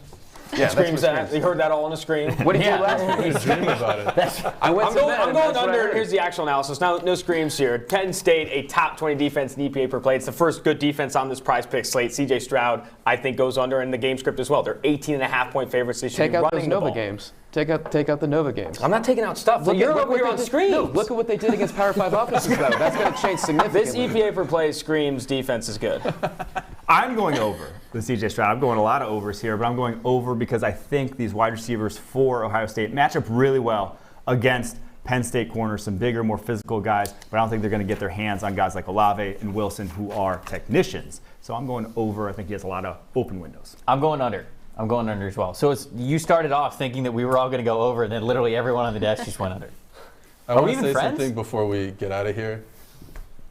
Yeah, screams that. You heard that all on the screen. What did you do last week? Dream about it. I'm going under. Here's the actual analysis. Now, no screams here. Penn State, a top 20 defense in EPA per play. It's the first good defense on this prize pick slate. C.J. Stroud, I think, goes under in the game script as well. They're 18.5-point favorites. They should Take be out running those Nova the ball. games. Take out the Nova games. I'm not taking out stuff. You're over here on screens. No, look at what they did against Power 5 offenses, though. That's going to change significantly. This EPA per play screams defense is good. I'm going over with C.J. Stroud. I'm going a lot of overs here, but I'm going over because I think these wide receivers for Ohio State match up really well against Penn State corners, some bigger, more physical guys, but I don't think they're going to get their hands on guys like Olave and Wilson, who are technicians. So I'm going over. I think he has a lot of open windows. I'm going under. I'm going under as well. So you started off thinking that we were all going to go over, and then literally everyone on the desk just went under. I want to say something before we get out of here.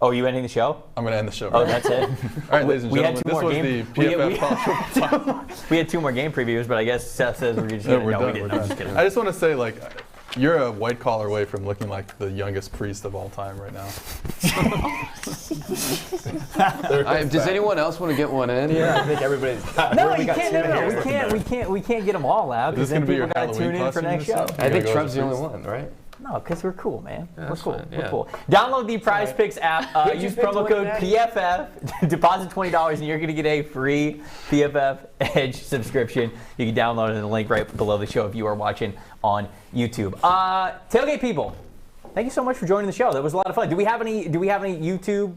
Oh, are you ending the show? I'm going to end the show. Oh, that's it? All right, ladies and gentlemen, this was the PFF. We had 2 more game previews, but I guess Seth says we're just going to we're done. I'm just kidding. I just want to say, you're a white collar away from looking like the youngest priest of all time right now. Does anyone else want to get one in? Yeah, I think everybody's. No, you can't. We can't get them all out because then people got to tune in for next show. I think Trev's the only one, right? No, because we're cool, man. We're cool. fine, We're yeah. cool. Download the Prize Picks app. Use promo code PFF. Deposit $20, and you're going to get a free PFF Edge subscription. You can download it in the link right below the show if you are watching on YouTube. Tailgate people, thank you so much for joining the show. That was a lot of fun. Do we have any YouTube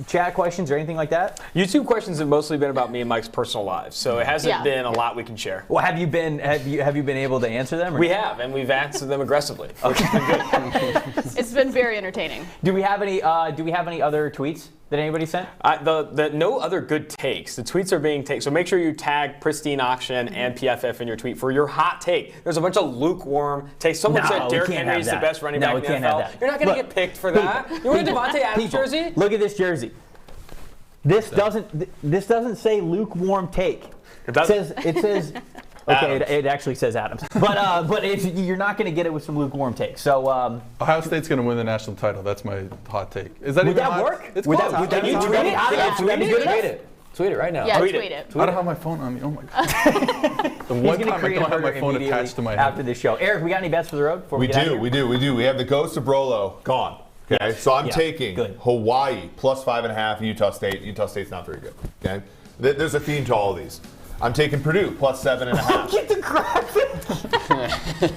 chat questions or anything like that? YouTube questions have mostly been about me and Mike's personal lives, so it hasn't been a lot we can share. Well, have you been able to answer them? We have, and we've answered them aggressively. It's been very entertaining. Do we have any other tweets that anybody sent? No other good takes. The tweets are being taken. So make sure you tag Pristine Auction and PFF in your tweet for your hot take. There's a bunch of lukewarm takes. Someone said Derrick Henry is the best running back in the NFL. You're not going to get picked for that. You want a Devontae Adams jersey? Look at this jersey. This doesn't say lukewarm take. It says. Okay, it actually says Adams, but you're not going to get it with some lukewarm takes. So Ohio State's going to win the national title. That's my hot take. Is that would even that hot? work? It's Would close. that you tweet it? Tweet it right now. Yeah, Tweet tweet it. it. I don't have my phone on me. Oh my god. The He's one going to time I create a don't have my burger phone immediately attached to my head. after this show. Eric, we got any bets for the road before we get out of here? We do. We have the Ghost of Brolo gone. Okay, so I'm taking good. Hawaii plus 5.5. Utah State. Utah State's not very good. Okay, there's a theme to all of these. I'm taking Purdue plus 7.5 Get the graphic.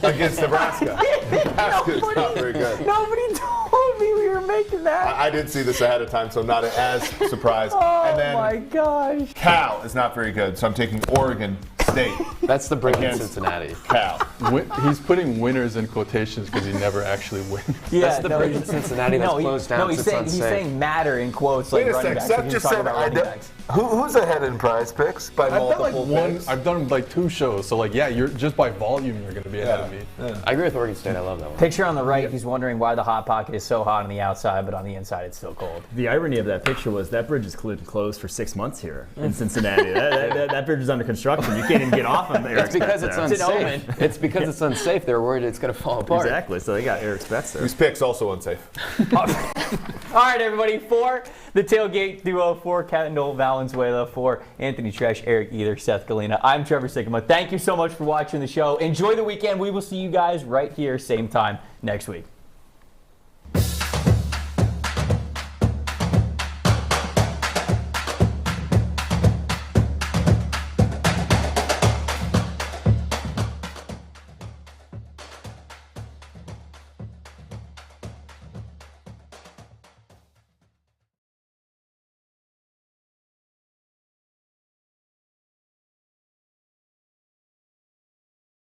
against Nebraska. Nebraska's not very good. Nobody told me we were making that. I did see this ahead of time, so I'm not as surprised. Oh and then my gosh. Cal is not very good, so I'm taking Oregon State. That's the break in Against Cincinnati. Cal. He's putting winners in quotations because he never actually wins. That's the bridge in Cincinnati that's closed down he's since saying, unsafe. he's saying matter in quotes Wait like a running sec, backs. Seth He's just talking said about running backs. Who's ahead in Prize Picks by multiple picks? I've done like 2 shows, so like you're just by volume you're going to be ahead of me. I agree with Oregon State. I love that one. Picture on the right, he's wondering why the Hot Pocket is so hot on the outside, but on the inside it's still cold. The irony of that picture was that bridge is closed for 6 months here in Cincinnati. that bridge is under construction. You can't even get off of there. It's because it's unsafe. It's because it's unsafe. They're worried it's going to fall apart. Exactly. So they got Eric's bets there. These picks also unsafe. All right, everybody, for the tailgate duo, for Kendall Valenzuela, for Anthony Treash, Eric Either, Seth Galina, I'm Trevor Sikkema. Thank you so much for watching the show. Enjoy the weekend. We will see you guys right here, same time next week.